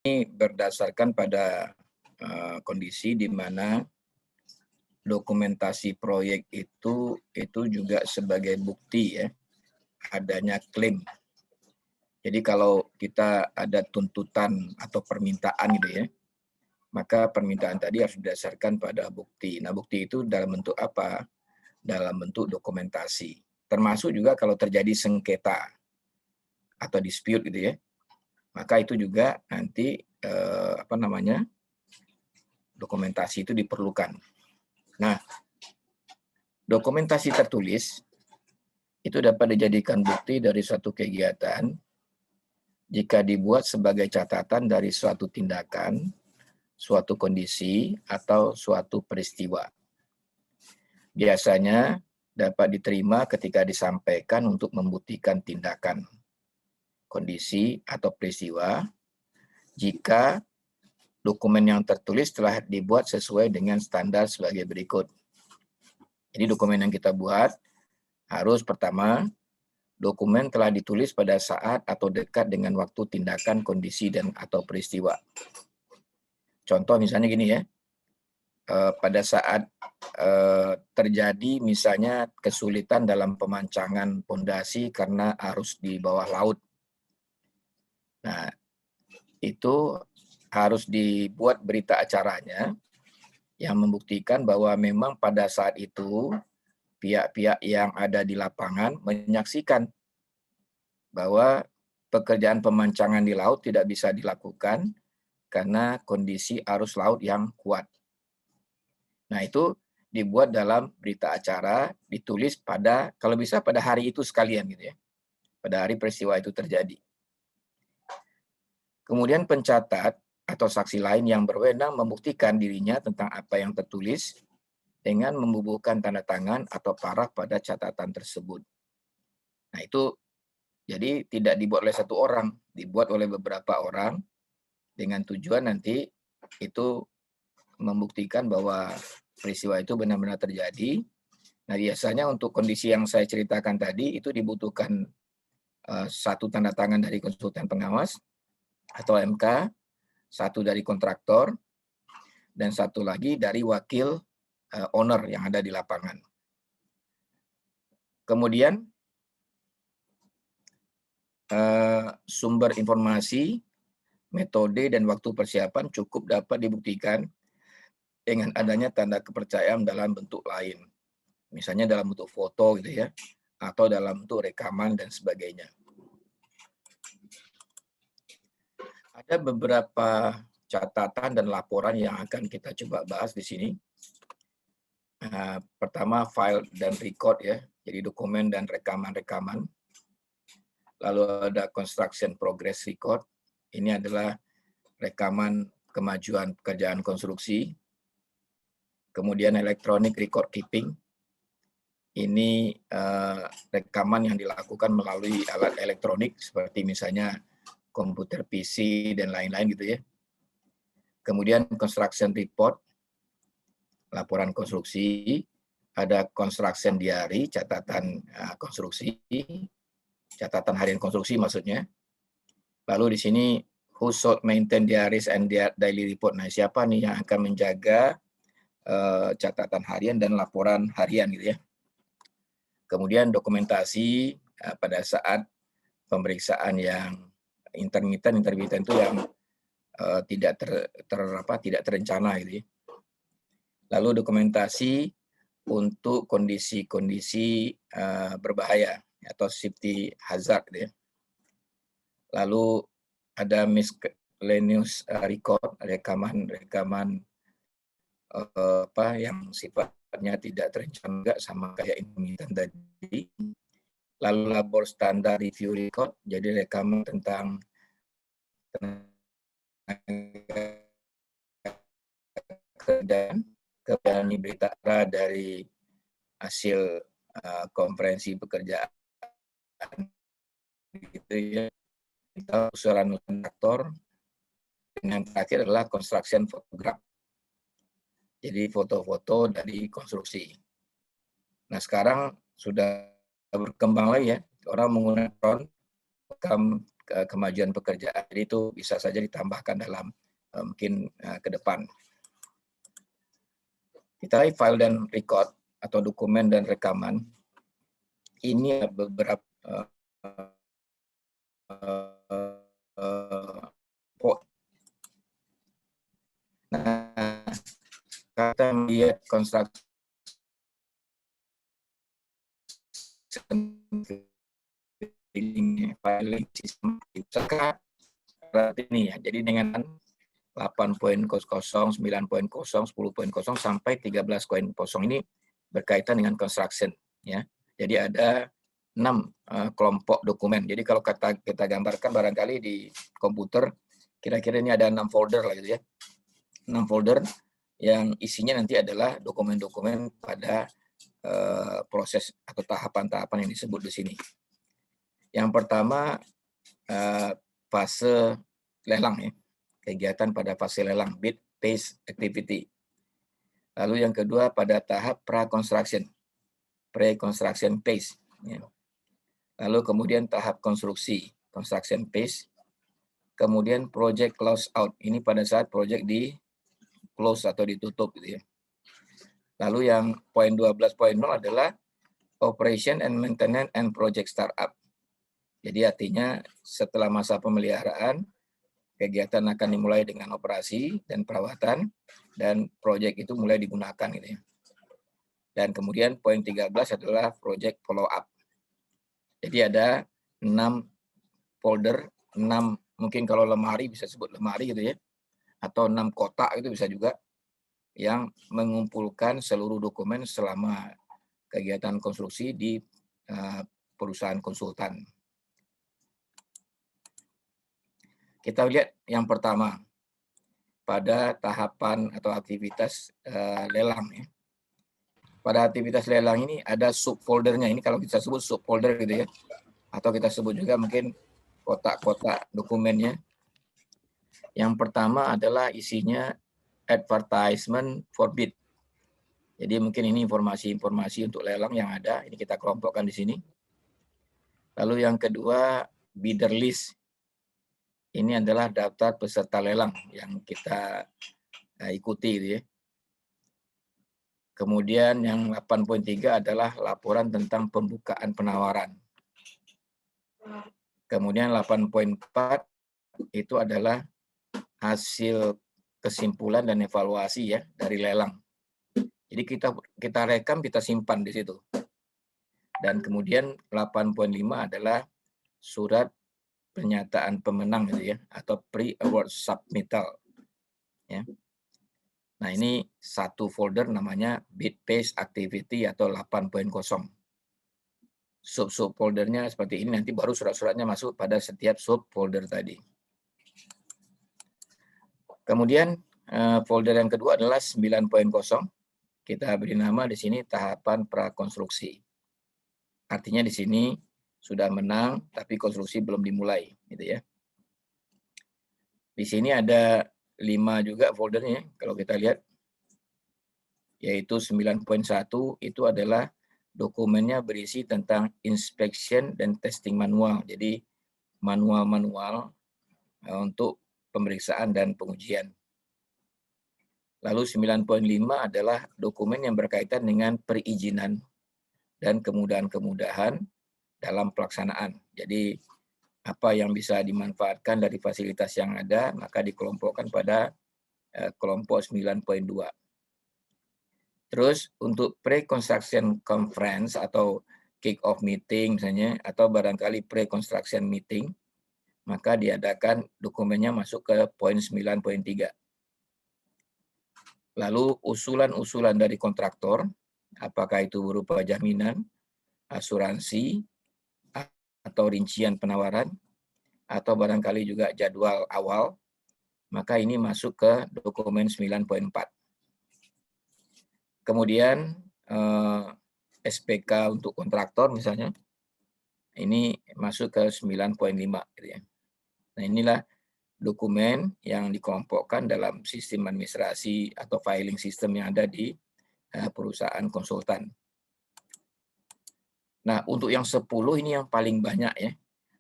Ini berdasarkan pada kondisi di mana dokumentasi proyek itu juga sebagai bukti ya adanya klaim. Jadi kalau kita ada tuntutan atau permintaan gitu ya, maka permintaan tadi harus didasarkan pada bukti. Nah, bukti itu dalam bentuk apa? Dalam bentuk dokumentasi. Termasuk juga kalau terjadi sengketa atau dispute gitu ya, maka itu juga nanti dokumentasi itu diperlukan. Nah, dokumentasi tertulis itu dapat dijadikan bukti dari suatu kegiatan jika dibuat sebagai catatan dari suatu tindakan, suatu kondisi, atau suatu peristiwa. Biasanya dapat diterima ketika disampaikan untuk membuktikan tindakan, kondisi, atau peristiwa jika dokumen yang tertulis telah dibuat sesuai dengan standar sebagai berikut. Jadi dokumen yang kita buat harus pertama, dokumen telah ditulis pada saat atau dekat dengan waktu tindakan, kondisi, dan atau peristiwa. Contoh misalnya gini ya, pada saat terjadi misalnya kesulitan dalam pemancangan pondasi karena arus di bawah laut. Nah, itu harus dibuat berita acaranya yang membuktikan bahwa memang pada saat itu pihak-pihak yang ada di lapangan menyaksikan bahwa pekerjaan pemancangan di laut tidak bisa dilakukan karena kondisi arus laut yang kuat. Nah, itu dibuat dalam berita acara, ditulis pada, kalau bisa pada hari itu sekalian gitu ya, pada hari peristiwa itu terjadi. Kemudian pencatat atau saksi lain yang berwenang membuktikan dirinya tentang apa yang tertulis dengan membubuhkan tanda tangan atau paraf pada catatan tersebut. Nah, itu jadi tidak dibuat oleh satu orang, dibuat oleh beberapa orang dengan tujuan nanti itu membuktikan bahwa peristiwa itu benar-benar terjadi. Nah, biasanya untuk kondisi yang saya ceritakan tadi itu dibutuhkan satu tanda tangan dari konsultan pengawas atau MK, satu dari kontraktor, dan satu lagi dari wakil owner yang ada di lapangan. Kemudian sumber informasi, metode, dan waktu persiapan cukup dapat dibuktikan dengan adanya tanda kepercayaan dalam bentuk lain. Misalnya dalam bentuk foto gitu ya, atau dalam bentuk rekaman dan sebagainya. Ada beberapa catatan dan laporan yang akan kita coba bahas di sini. Pertama, file dan record ya, jadi dokumen dan rekaman-rekaman. Lalu ada construction progress record, ini adalah rekaman kemajuan pekerjaan konstruksi. Kemudian electronic record keeping, ini rekaman yang dilakukan melalui alat elektronik seperti misalnya komputer PC dan lain-lain gitu ya. Kemudian construction report, laporan konstruksi, ada construction diary, catatan konstruksi, catatan harian konstruksi maksudnya. Lalu di sini who should maintain diaries and daily report. Nah, siapa nih yang akan menjaga catatan harian dan laporan harian gitu ya. Kemudian dokumentasi pada saat pemeriksaan yang intermittent itu yang tidak terencana gitu ya. Lalu dokumentasi untuk kondisi-kondisi berbahaya atau safety hazard gitu ya. Lalu ada miscellaneous record, rekaman yang sifatnya tidak terencana juga sama kayak intermittent tadi. Lalu labor standar review record, jadi rekaman tentang kemudian berita dari hasil konferensi pekerjaan gitu ya, kita usulan kontraktor. Dan yang terakhir adalah construction photograph, jadi foto-foto dari konstruksi. Nah, sekarang sudah berkembang lagi ya, orang menggunakan drone, kemajuan pekerjaan. Jadi itu bisa saja ditambahkan dalam mungkin ke depan. Kita lihat file dan record atau dokumen dan rekaman. Ini beberapa nah, kita melihat konstruksi filing sistem ini ya. Jadi dengan 8.00, 9.0, 10.0 sampai 13.0 ini berkaitan dengan construction ya. Jadi ada 6 kelompok dokumen. Jadi kalau kita gambarkan barangkali di komputer kira-kira ini ada 6 folder lah gitu ya. 6 folder yang isinya nanti adalah dokumen-dokumen pada proses atau tahapan-tahapan yang disebut di sini. Yang pertama fase lelang ya. Kegiatan pada fase lelang, bid phase activity. Lalu yang kedua pada tahap pre-construction phase. Ya. Lalu kemudian tahap konstruksi, construction phase. Kemudian project close out, ini pada saat project di close atau ditutup gitu ya. Lalu yang poin 12.0 adalah operation and maintenance and project startup. Jadi artinya setelah masa pemeliharaan, kegiatan akan dimulai dengan operasi dan perawatan, dan proyek itu mulai digunakan gitu ya. Dan kemudian poin 13 adalah project follow up. Jadi ada 6 folder, 6 mungkin kalau lemari bisa sebut lemari gitu ya, atau 6 kotak itu bisa juga, yang mengumpulkan seluruh dokumen selama kegiatan konstruksi di perusahaan konsultan. Kita lihat yang pertama pada tahapan atau aktivitas lelang ya. Pada aktivitas lelang ini ada subfoldernya. Ini kalau kita sebut subfolder gitu ya, atau kita sebut juga mungkin kotak-kotak dokumennya. Yang pertama adalah isinya advertisement for bid. Jadi mungkin ini informasi-informasi untuk lelang yang ada. Ini kita kelompokkan di sini. Lalu yang kedua bidder list. Ini adalah daftar peserta lelang yang kita ikuti gitu ya. Kemudian yang 8.3 adalah laporan tentang pembukaan penawaran. Kemudian 8.4 itu adalah hasil kesimpulan dan evaluasi ya dari lelang. Jadi kita rekam, kita simpan di situ. Dan kemudian 8.5 adalah surat pernyataan pemenang gitu ya, atau pre-award submittal. Ya. Nah ini satu folder namanya bid phase activity atau 8.0. Sub foldernya seperti ini, nanti baru surat-suratnya masuk pada setiap sub folder tadi. Kemudian folder yang kedua adalah 9.0. Kita beri nama di sini tahapan prakonstruksi. Artinya di sini sudah menang, tapi konstruksi belum dimulai, gitu ya. Di sini ada 5 juga foldernya, kalau kita lihat, yaitu 9.1 itu adalah dokumennya berisi tentang inspection dan testing manual. Jadi manual-manual untuk pemeriksaan dan pengujian. Lalu 9.5 adalah dokumen yang berkaitan dengan perizinan dan kemudahan-kemudahan dalam pelaksanaan. Jadi apa yang bisa dimanfaatkan dari fasilitas yang ada, maka dikelompokkan pada kelompok 9.2. Terus untuk pre-construction conference atau kick-off meeting misalnya, atau barangkali pre-construction meeting, maka diadakan dokumennya masuk ke poin 9.3. Lalu usulan-usulan dari kontraktor, apakah itu berupa jaminan, asuransi, atau rincian penawaran, atau barangkali juga jadwal awal, maka ini masuk ke dokumen 9.4. Kemudian SPK untuk kontraktor misalnya, ini masuk ke 9.5. Gitu ya. Nah inilah dokumen yang dikelompokkan dalam sistem administrasi atau filing system yang ada di perusahaan konsultan. Nah, untuk yang 10 ini yang paling banyak ya.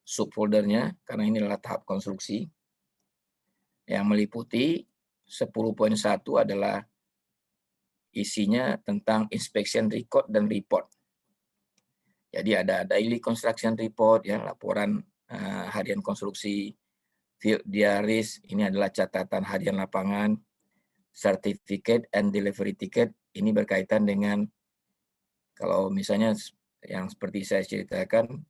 subfoldernya karena ini adalah tahap konstruksi yang meliputi 10.1 adalah isinya tentang inspection record dan report. Jadi ada daily construction report, ya, laporan harian konstruksi, field diaries, ini adalah catatan harian lapangan, certificate and delivery ticket, ini berkaitan dengan kalau misalnya yang seperti saya ceritakan,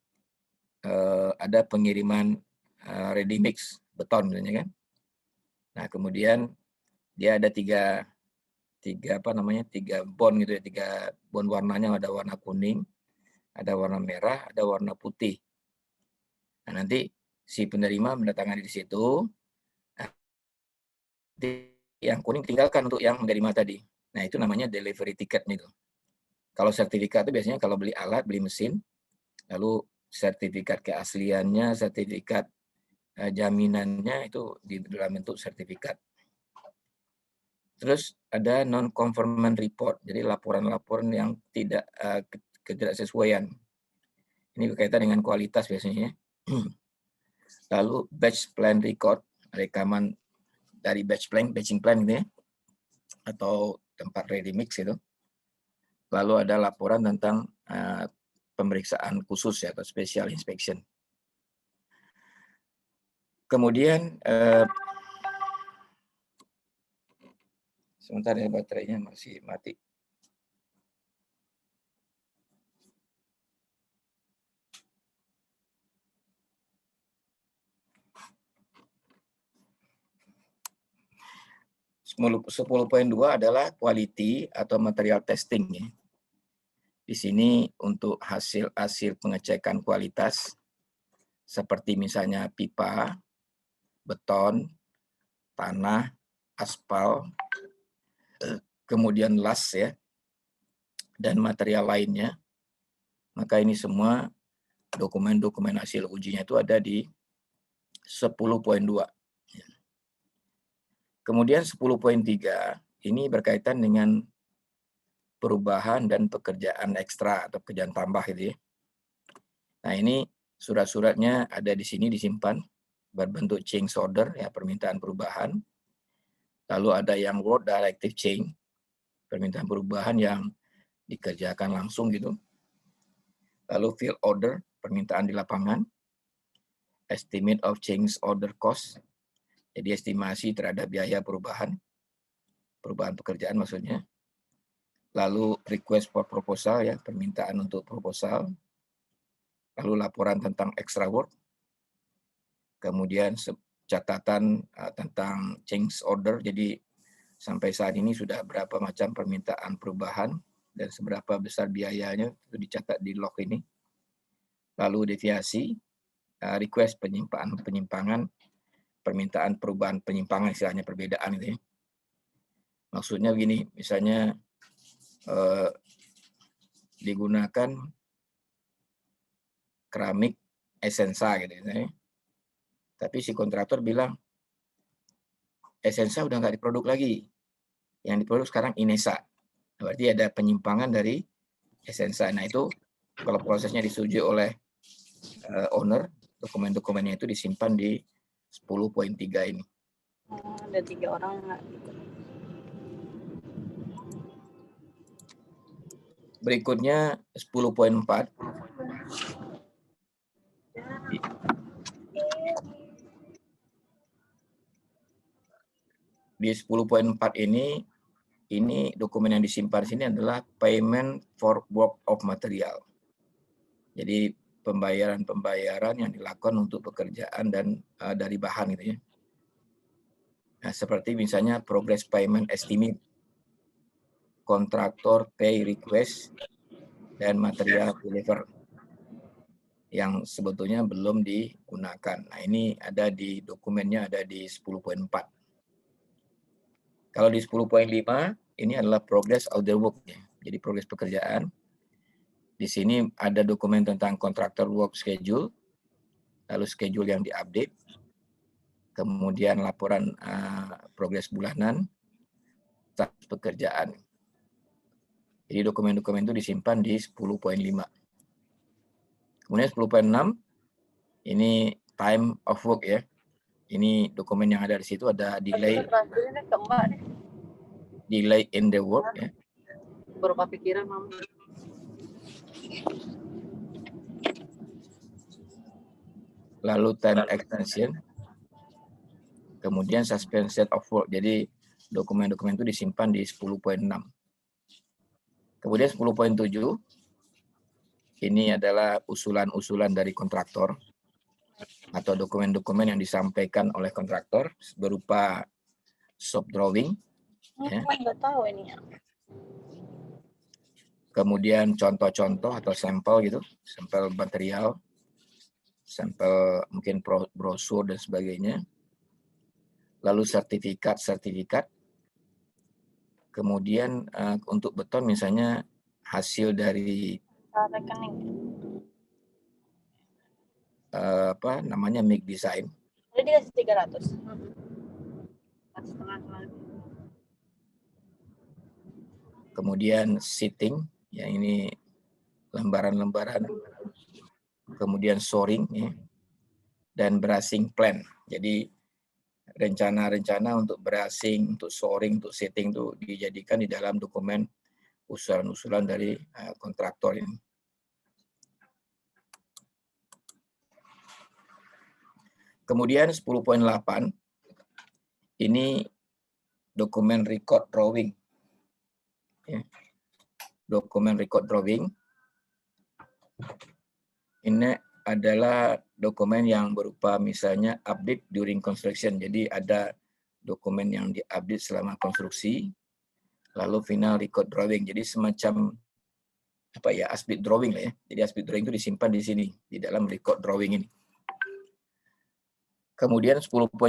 ada pengiriman ready mix beton misalnya kan. Nah, kemudian dia ada tiga bond gitu ya, 3 bond warnanya, ada warna kuning, ada warna merah, ada warna putih. Nah, nanti si penerima mendatangani di situ. Nah, yang kuning tinggalkan untuk yang menerima tadi. Nah, itu namanya delivery ticket itu. Kalau sertifikat itu biasanya kalau beli alat, beli mesin, lalu sertifikat keasliannya, sertifikat jaminannya itu di dalam bentuk sertifikat. Terus ada non-conformant report, jadi laporan-laporan yang tidak ketidaksesuaian. Ini berkaitan dengan kualitas biasanya. Lalu batch plan record, rekaman dari batching plan gitu ya, atau tempat ready mix itu. Lalu ada laporan tentang pemeriksaan khusus ya, atau special inspection. Kemudian sebentar ya, baterainya masih mati. Sepuluh.2 adalah quality atau material testing ya. Di sini untuk hasil pengecekan kualitas seperti misalnya pipa, beton, tanah, aspal, kemudian las ya, dan material lainnya. Maka ini semua dokumen-dokumen hasil ujinya itu ada di 10.2. Kemudian 10.3 ini berkaitan dengan perubahan dan pekerjaan ekstra atau pekerjaan tambah gitu ya. Nah, ini surat-suratnya ada di sini disimpan berbentuk change order ya, permintaan perubahan. Lalu ada yang work directive change, permintaan perubahan yang dikerjakan langsung gitu. Lalu field order, permintaan di lapangan. Estimate of change order cost, jadi estimasi terhadap biaya perubahan pekerjaan maksudnya. Lalu request for proposal ya, permintaan untuk proposal. Lalu laporan tentang extra work. Kemudian catatan tentang change order, jadi sampai saat ini sudah berapa macam permintaan perubahan dan seberapa besar biayanya itu dicatat di log ini. Lalu deviasi, request penyimpangan, permintaan perubahan penyimpangan, istilahnya perbedaan itu ya. Maksudnya begini, misalnya digunakan keramik Esensa gitu ya. Tapi si kontraktor bilang Esensa udah nggak diproduk lagi. Yang diproduk sekarang Inesa. Berarti ada penyimpangan dari Esensa. Nah, itu kalau prosesnya disetujui oleh owner, dokumen-dokumennya itu disimpan di 10.3 ini. Ada 3 orang nggak ikut. Berikutnya 10.4. Di 10.4 ini dokumen yang disimpan di sini adalah payment for work of material. Jadi pembayaran yang dilakukan untuk pekerjaan dan dari bahan gitu ya. Nah, seperti misalnya progress payment estimate, kontraktor pay request, dan material deliver yang sebetulnya belum digunakan. Nah, ini ada di dokumennya, ada di 10.4. Kalau di 10.5 ini adalah progress of the work ya. Jadi progres pekerjaan. Di sini ada dokumen tentang contractor work schedule, lalu schedule yang diupdate, kemudian laporan progres bulanan, status pekerjaan. Jadi dokumen-dokumen itu disimpan di 10.5. Kemudian 10.6 Ini time of work ya. Ini dokumen yang ada di situ, ada delay in the work ya. Baru kepikiran mama. Lalu time extension, kemudian suspension of work. Jadi dokumen-dokumen itu disimpan di 10.6. Kemudian 10.7 ini adalah usulan-usulan dari kontraktor atau dokumen-dokumen yang disampaikan oleh kontraktor berupa shop drawing. Ya. Nggak tahu ini ya. Kemudian contoh-contoh atau sampel gitu, sampel material, sampel mungkin brosur dan sebagainya. Lalu sertifikat. Kemudian untuk beton misalnya hasil dari Rekening. MIG design. Jadi dikasih 300. Setengah. Kemudian seating, ya ini lembaran-lembaran. Kemudian shoring, ya, dan bracing plan. Jadi rencana-rencana untuk bracing, untuk shoring, untuk seating itu dijadikan di dalam dokumen usulan-usulan dari kontraktor ini. Kemudian 10.8 ini dokumen record drawing. Ya. Dokumen record drawing ini adalah dokumen yang berupa misalnya update during construction. Jadi ada dokumen yang diupdate selama konstruksi, lalu final record drawing. Jadi semacam as-built drawing lah ya. Jadi as-built drawing itu disimpan di sini di dalam record drawing ini. Kemudian 10.9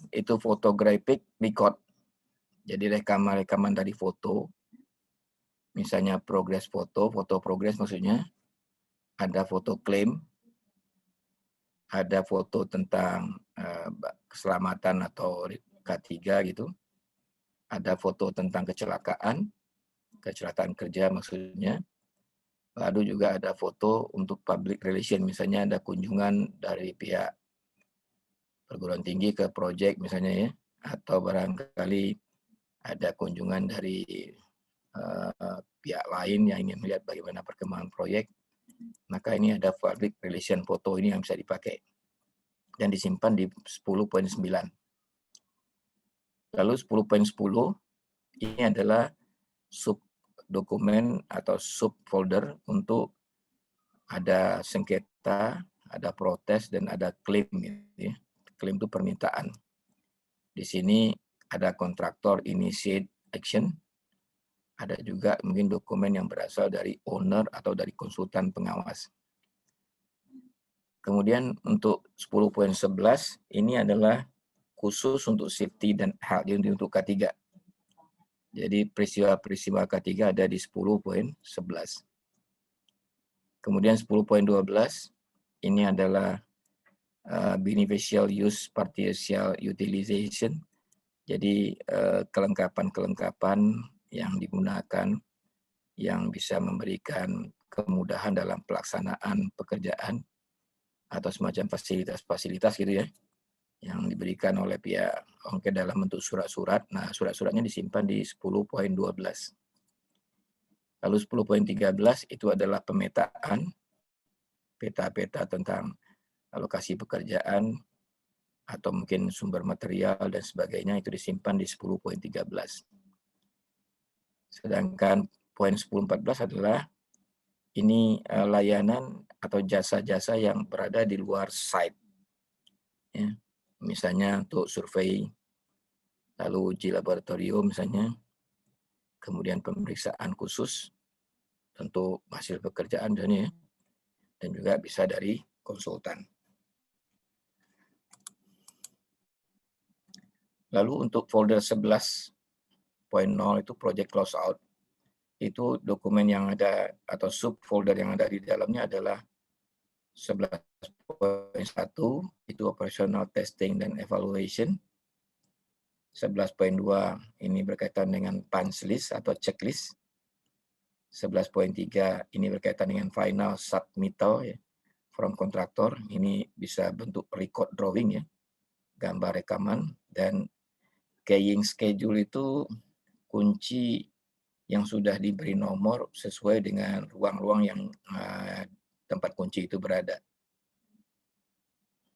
itu photographic record. Jadi rekaman dari foto. Misalnya progress foto progress maksudnya. Ada foto klaim, ada foto tentang keselamatan atau K3 gitu. Ada foto tentang kecelakaan kerja maksudnya. Lalu juga ada foto untuk public relation, misalnya ada kunjungan dari pihak perguruan tinggi ke proyek misalnya ya, atau barangkali ada kunjungan dari pihak lain yang ingin melihat bagaimana perkembangan proyek, maka ini ada public relation foto ini yang bisa dipakai dan disimpan di 10.9. Lalu 10.10 ini adalah sub dokumen atau sub folder untuk ada sengketa, ada protes, dan ada klaim. Ya. Klaim itu permintaan. Di sini ada kontraktor initiate action, ada juga mungkin dokumen yang berasal dari owner atau dari konsultan pengawas. Kemudian untuk 10.11 ini adalah khusus untuk safety dan health, jadi untuk K3. Jadi peristiwa K3 ada di 10.11. Kemudian 10.12 ini adalah beneficial use partial utilization. Jadi kelengkapan-kelengkapan yang digunakan yang bisa memberikan kemudahan dalam pelaksanaan pekerjaan atau semacam fasilitas-fasilitas gitu ya, yang diberikan oleh pihak ongkir dalam bentuk surat-surat. Nah, surat-suratnya disimpan di 10.12. Lalu 10.13 itu adalah pemetaan, peta-peta tentang alokasi pekerjaan atau mungkin sumber material dan sebagainya, itu disimpan di 10.13. Sedangkan poin 10.14 adalah ini layanan atau jasa-jasa yang berada di luar site. Ya. Misalnya untuk survei, lalu uji laboratorium misalnya, kemudian pemeriksaan khusus untuk hasil pekerjaan dan juga bisa dari konsultan. Lalu untuk folder 11.0 itu project closeout, itu dokumen yang ada atau subfolder yang ada di dalamnya adalah 11.1 itu operational testing dan evaluation. 11.2 ini berkaitan dengan punch list atau checklist. 11.3 ini berkaitan dengan final submittal, ya. from kontraktor. Ini bisa bentuk record drawing ya, gambar rekaman, dan keying schedule itu kunci yang sudah diberi nomor sesuai dengan ruang-ruang yang tempat kunci itu berada.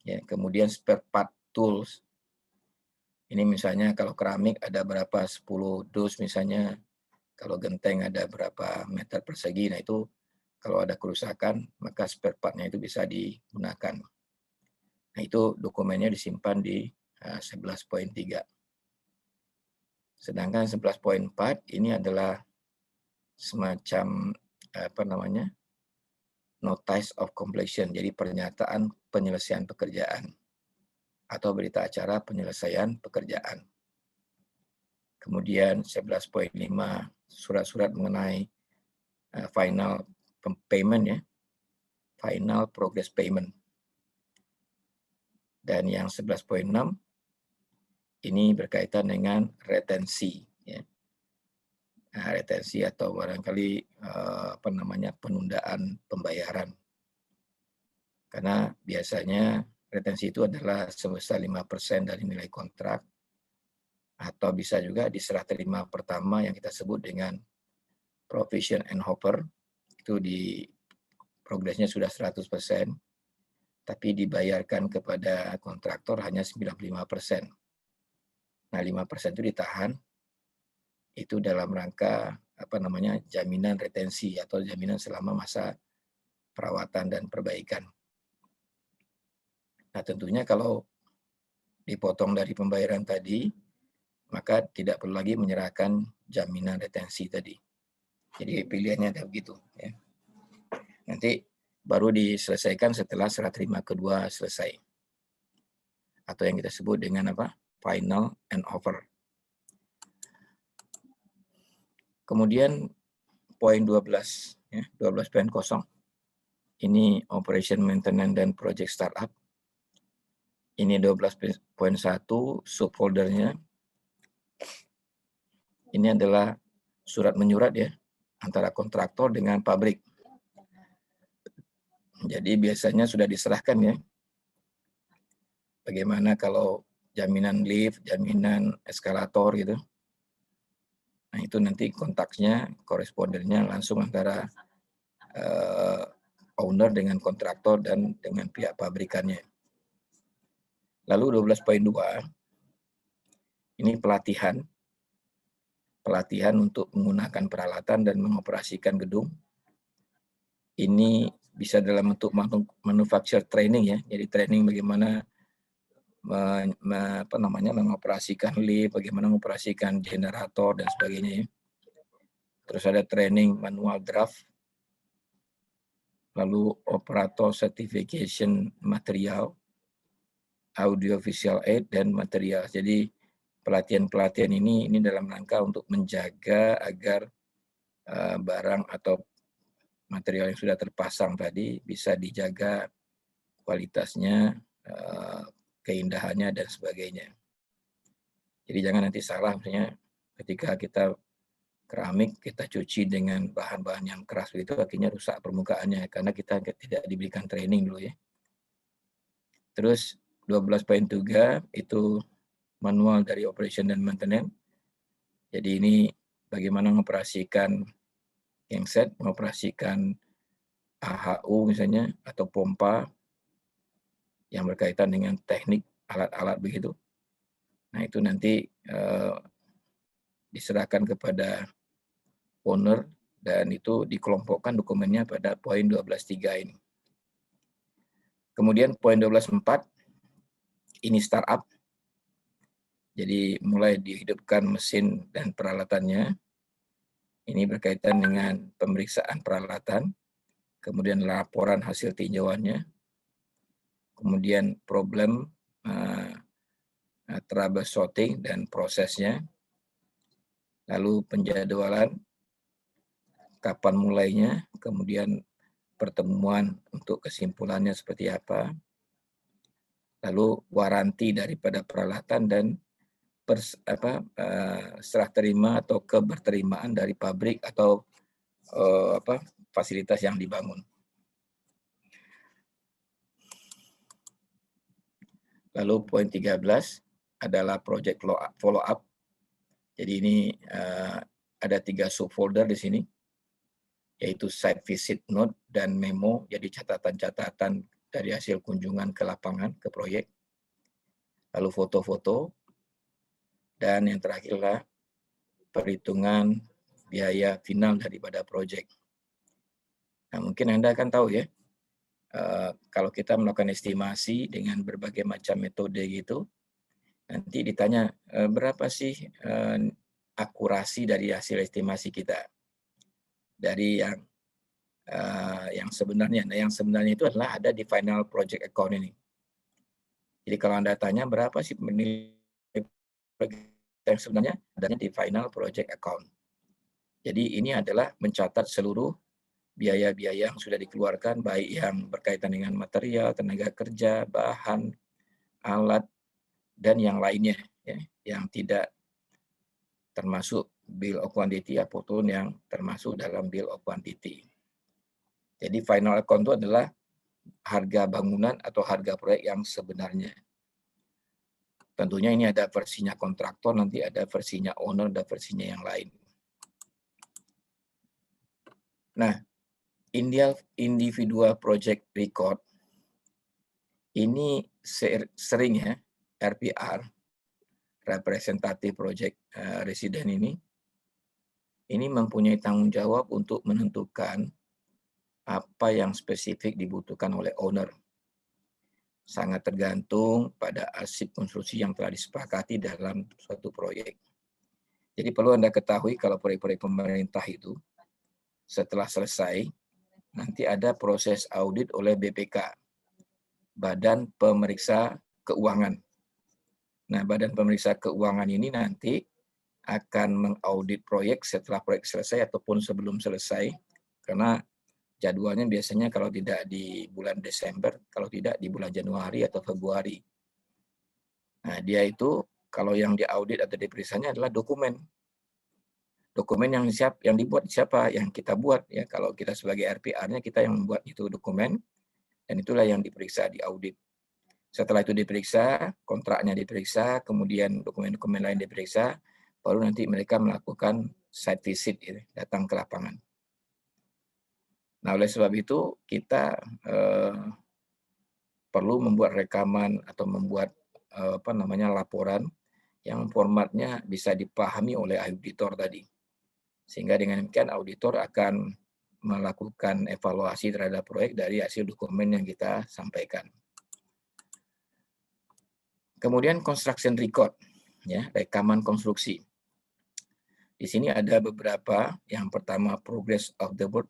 Ya, kemudian spare part tools. Ini misalnya kalau keramik ada berapa 10 dus misalnya, kalau genteng ada berapa meter persegi. Nah itu kalau ada kerusakan maka spare part-nya itu bisa digunakan. Nah itu dokumennya disimpan di 11.3. Sedangkan 11.4 ini adalah semacam notice of completion, jadi pernyataan penyelesaian pekerjaan atau berita acara penyelesaian pekerjaan. Kemudian 11.5 surat-surat mengenai final payment ya, final progress payment. Dan yang 11.6 ini berkaitan dengan retensi ya. Nah, retensi atau barangkali penundaan pembayaran. Karena biasanya retensi itu adalah sebesar 5% dari nilai kontrak, atau bisa juga diserah terima pertama yang kita sebut dengan provision and offer, itu di progresnya sudah 100%, tapi dibayarkan kepada kontraktor hanya 95%. Nah, 5% itu ditahan, itu dalam rangka jaminan retensi atau jaminan selama masa perawatan dan perbaikan. Nah, tentunya kalau dipotong dari pembayaran tadi, maka tidak perlu lagi menyerahkan jaminan retensi tadi. Jadi pilihannya ada begitu. Ya. Nanti baru diselesaikan setelah serah terima kedua selesai. Atau yang kita sebut dengan final and offer. Kemudian poin 12, ya, 12.0. Ini operation maintenance dan project startup. Ini 12.1 subfoldernya. Ini adalah surat menyurat ya antara kontraktor dengan pabrik. Jadi biasanya sudah diserahkan ya. Bagaimana kalau jaminan lift, jaminan eskalator gitu. Nah itu nanti kontaknya, korespondennya langsung antara owner dengan kontraktor dan dengan pihak pabrikannya. Lalu 12.2, ini pelatihan untuk menggunakan peralatan dan mengoperasikan gedung. Ini bisa dalam bentuk manufacture training ya. Jadi training bagaimana mengoperasikan lift, bagaimana mengoperasikan generator dan sebagainya ya. Terus ada training manual draft, lalu operator certification material, audio visual aid dan material. Jadi pelatihan ini dalam rangka untuk menjaga agar barang atau material yang sudah terpasang tadi bisa dijaga kualitasnya, keindahannya dan sebagainya. Jadi jangan nanti salah, misalnya ketika kita keramik kita cuci dengan bahan-bahan yang keras begitu akhirnya rusak permukaannya karena kita tidak diberikan training dulu ya. Terus 12.3 itu manual dari operation dan maintenance. Jadi ini bagaimana mengoperasikan genset, mengoperasikan AHU misalnya atau pompa yang berkaitan dengan teknik alat-alat begitu. Nah itu nanti diserahkan kepada owner dan itu dikelompokkan dokumennya pada poin 12.3 ini. Kemudian poin 12.4 ini startup. Jadi mulai dihidupkan mesin dan peralatannya. Ini berkaitan dengan pemeriksaan peralatan, kemudian laporan hasil tinjauannya, kemudian problem troubleshooting dan prosesnya, lalu penjadwalan, kapan mulainya, kemudian pertemuan untuk kesimpulannya seperti apa, lalu waranti daripada peralatan dan serah terima atau keberterimaan dari pabrik atau fasilitas yang dibangun. Lalu poin 13 adalah project follow up. Jadi ini ada 3 subfolder di sini, yaitu site visit note dan memo, jadi catatan-catatan dari hasil kunjungan ke lapangan, ke proyek. Lalu foto-foto, dan yang terakhirlah perhitungan biaya final daripada proyek. Nah, mungkin Anda akan tahu ya, kalau kita melakukan estimasi dengan berbagai macam metode gitu, nanti ditanya berapa sih akurasi dari hasil estimasi kita dari yang sebenarnya. Nah, yang sebenarnya itu adalah ada di final project account ini. Jadi kalau Anda tanya berapa sih nilai yang sebenarnya, adanya di final project account. Jadi ini adalah mencatat seluruh biaya-biaya yang sudah dikeluarkan, baik yang berkaitan dengan material, tenaga kerja, bahan, alat, dan yang lainnya, ya, yang tidak termasuk bill of quantity ataupun yang termasuk dalam bill of quantity. Jadi final account itu adalah harga bangunan atau harga proyek yang sebenarnya. Tentunya ini ada versinya kontraktor, nanti ada versinya owner, dan versinya yang lain. Nah, individual project record ini sering ya, RPR, representative project resident ini mempunyai tanggung jawab untuk menentukan apa yang spesifik dibutuhkan oleh owner. Sangat tergantung pada arsip konstruksi yang telah disepakati dalam suatu proyek. Jadi perlu Anda ketahui kalau proyek-proyek pemerintah itu setelah selesai, nanti ada proses audit oleh BPK, Badan Pemeriksa Keuangan. Nah, Badan Pemeriksa Keuangan ini nanti akan mengaudit proyek setelah proyek selesai ataupun sebelum selesai, karena jadwalnya biasanya kalau tidak di bulan Desember, kalau tidak di bulan Januari atau Februari. Nah, dia itu kalau yang diaudit atau diperiksanya adalah dokumen. Dokumen yang dibuat siapa? Yang kita buat ya. Kalau kita sebagai RPR-nya kita yang membuat itu dokumen, dan itulah yang diperiksa, diaudit. Setelah itu diperiksa, kontraknya diperiksa, kemudian dokumen-dokumen lain diperiksa, baru nanti mereka melakukan site visit, ya, datang ke lapangan. Nah, oleh sebab itu kita perlu membuat rekaman atau membuat laporan yang formatnya bisa dipahami oleh auditor tadi. Sehingga dengan demikian auditor akan melakukan evaluasi terhadap proyek dari hasil dokumen yang kita sampaikan. Kemudian construction record, ya, rekaman konstruksi. Di sini ada beberapa. Yang pertama progress of the work,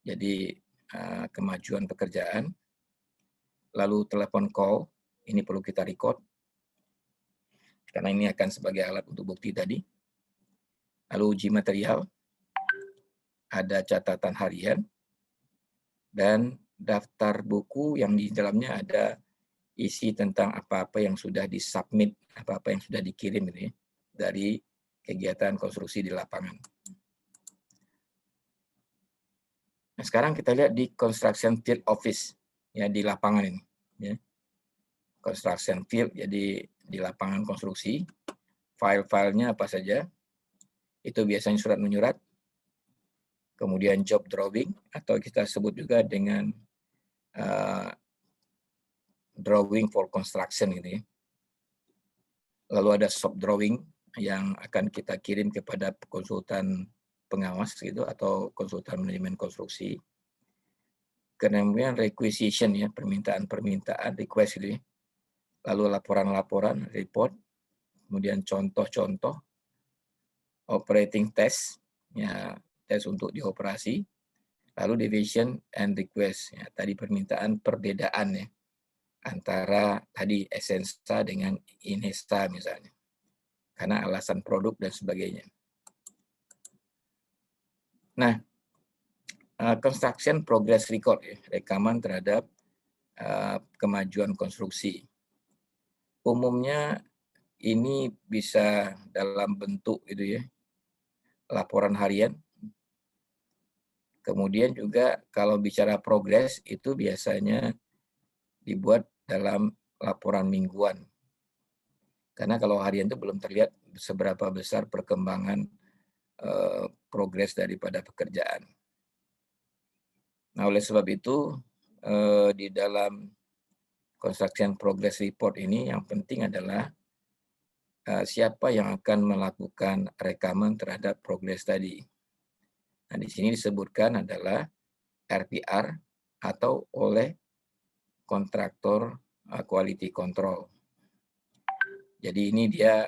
jadi kemajuan pekerjaan. Lalu telepon call, ini perlu kita record, karena ini akan sebagai alat untuk bukti tadi. Lalu uji material, ada catatan harian, dan daftar buku yang di dalamnya ada isi tentang apa-apa yang sudah disubmit, apa-apa yang sudah dikirim ini dari kegiatan konstruksi di lapangan. Nah, sekarang kita lihat di construction field office, ya, di lapangan ini. Ya. Construction field, jadi di lapangan konstruksi, file-filenya apa saja, itu biasanya surat menyurat, kemudian job drawing, atau kita sebut juga dengan drawing for construction gitu ya. Lalu ada shop drawing yang akan kita kirim kepada konsultan pengawas gitu atau konsultan manajemen konstruksi. Kemudian requisition, ya, permintaan request gitu ya. Lalu laporan-laporan, report, kemudian contoh-contoh, operating test, ya, tes untuk dioperasi, lalu deviation and request, ya, tadi permintaan perbedaan ya antara tadi Esensa dengan Inesta misalnya, karena alasan produk dan sebagainya. Nah, construction progress record, ya, rekaman terhadap kemajuan konstruksi. Umumnya ini bisa dalam bentuk itu ya, laporan harian. Kemudian juga kalau bicara progres itu biasanya dibuat dalam laporan mingguan. Karena kalau harian itu belum terlihat seberapa besar perkembangan progres daripada pekerjaan. Nah, oleh sebab itu di dalam construction progress report ini yang penting adalah siapa yang akan melakukan rekaman terhadap progres tadi. Nah, di sini disebutkan adalah RPR atau oleh kontraktor quality control. Jadi ini dia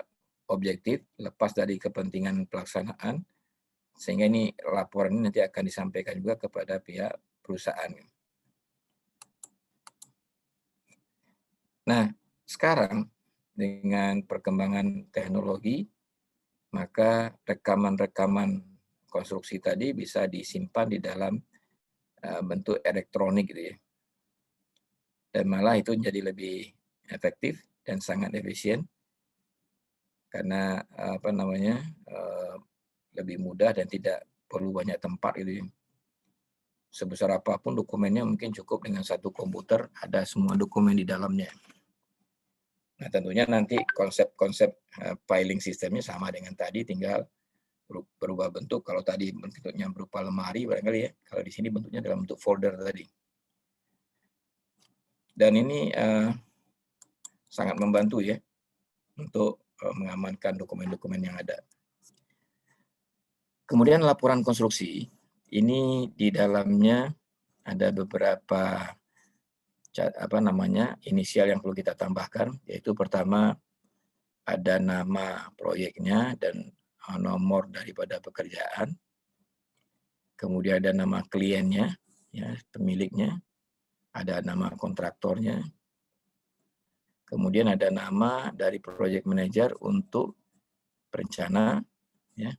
objektif lepas dari kepentingan pelaksanaan, sehingga ini laporan ini nanti akan disampaikan juga kepada pihak perusahaan. Nah, sekarang dengan perkembangan teknologi, maka rekaman-rekaman konstruksi tadi bisa disimpan di dalam bentuk elektronik gitu ya. Dan malah itu jadi lebih efektif dan sangat efisien karena lebih mudah dan tidak perlu banyak tempat gitu ya. Sebesar apapun dokumennya mungkin cukup dengan satu komputer, ada semua dokumen di dalamnya. Nah, tentunya nanti konsep-konsep filing sistemnya sama dengan tadi, tinggal berubah bentuk. Kalau tadi bentuknya berupa lemari barangkali ya, kalau di sini bentuknya dalam bentuk folder tadi. Dan ini sangat membantu ya untuk mengamankan dokumen-dokumen yang ada. Kemudian laporan konstruksi, ini di dalamnya ada beberapa inisial yang perlu kita tambahkan, yaitu pertama ada nama proyeknya dan nomor daripada pekerjaan. Kemudian ada nama kliennya, ya, pemiliknya, ada nama kontraktornya. Kemudian ada nama dari project manager untuk perencana, ya.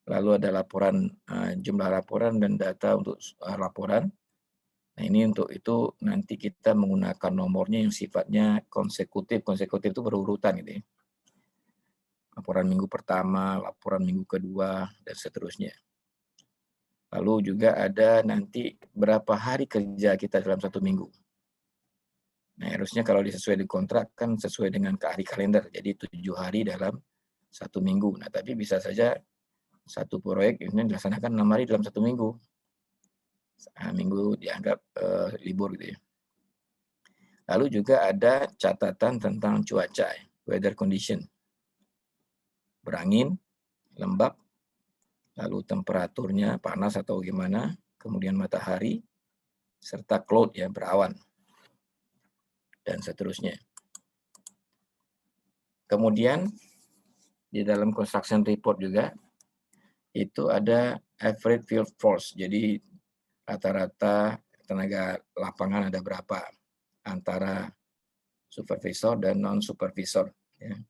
Lalu ada laporan, jumlah laporan dan data untuk laporan. Nah, ini untuk itu nanti kita menggunakan nomornya yang sifatnya konsekutif. Konsekutif itu berurutan gitu ya. Laporan minggu pertama, laporan minggu kedua, dan seterusnya. Lalu juga ada nanti berapa hari kerja kita dalam satu minggu. Nah, harusnya kalau disesuai di kontrak kan sesuai dengan hari kalender, jadi 7 hari dalam satu minggu. Nah, tapi bisa saja satu proyek ini dilaksanakan 6 hari dalam satu minggu. Minggu dianggap libur gitu ya. Lalu juga ada catatan tentang cuaca, weather condition. Berangin, lembab, lalu temperaturnya panas atau gimana, kemudian matahari, serta cloud ya, berawan, dan seterusnya. Kemudian di dalam construction report juga itu ada average field force, jadi rata-rata tenaga lapangan ada berapa antara supervisor dan non-supervisor. Ya.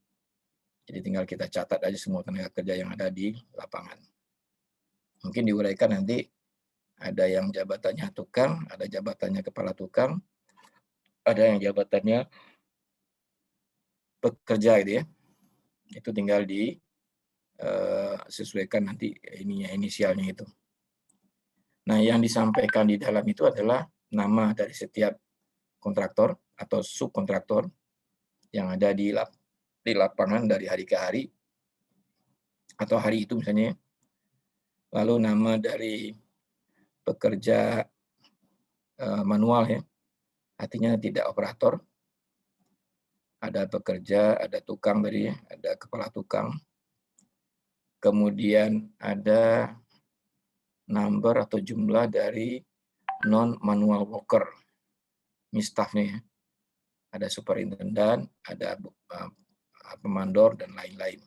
Jadi tinggal kita catat aja semua tenaga kerja yang ada di lapangan. Mungkin diuraikan nanti ada yang jabatannya tukang, ada jabatannya kepala tukang, ada yang jabatannya pekerja gitu ya. Itu tinggal disesuaikan nanti inisialnya itu. Nah, yang disampaikan di dalam itu adalah nama dari setiap kontraktor atau subkontraktor yang ada di lapangan dari hari ke hari atau hari itu misalnya. Lalu nama dari pekerja manual ya, artinya tidak operator. Ada pekerja, ada tukang tadi ya, ada kepala tukang. Kemudian ada number atau jumlah dari non-manual worker, ini staffnya ya. Ada superintendent, ada pemandor, dan lain-lain.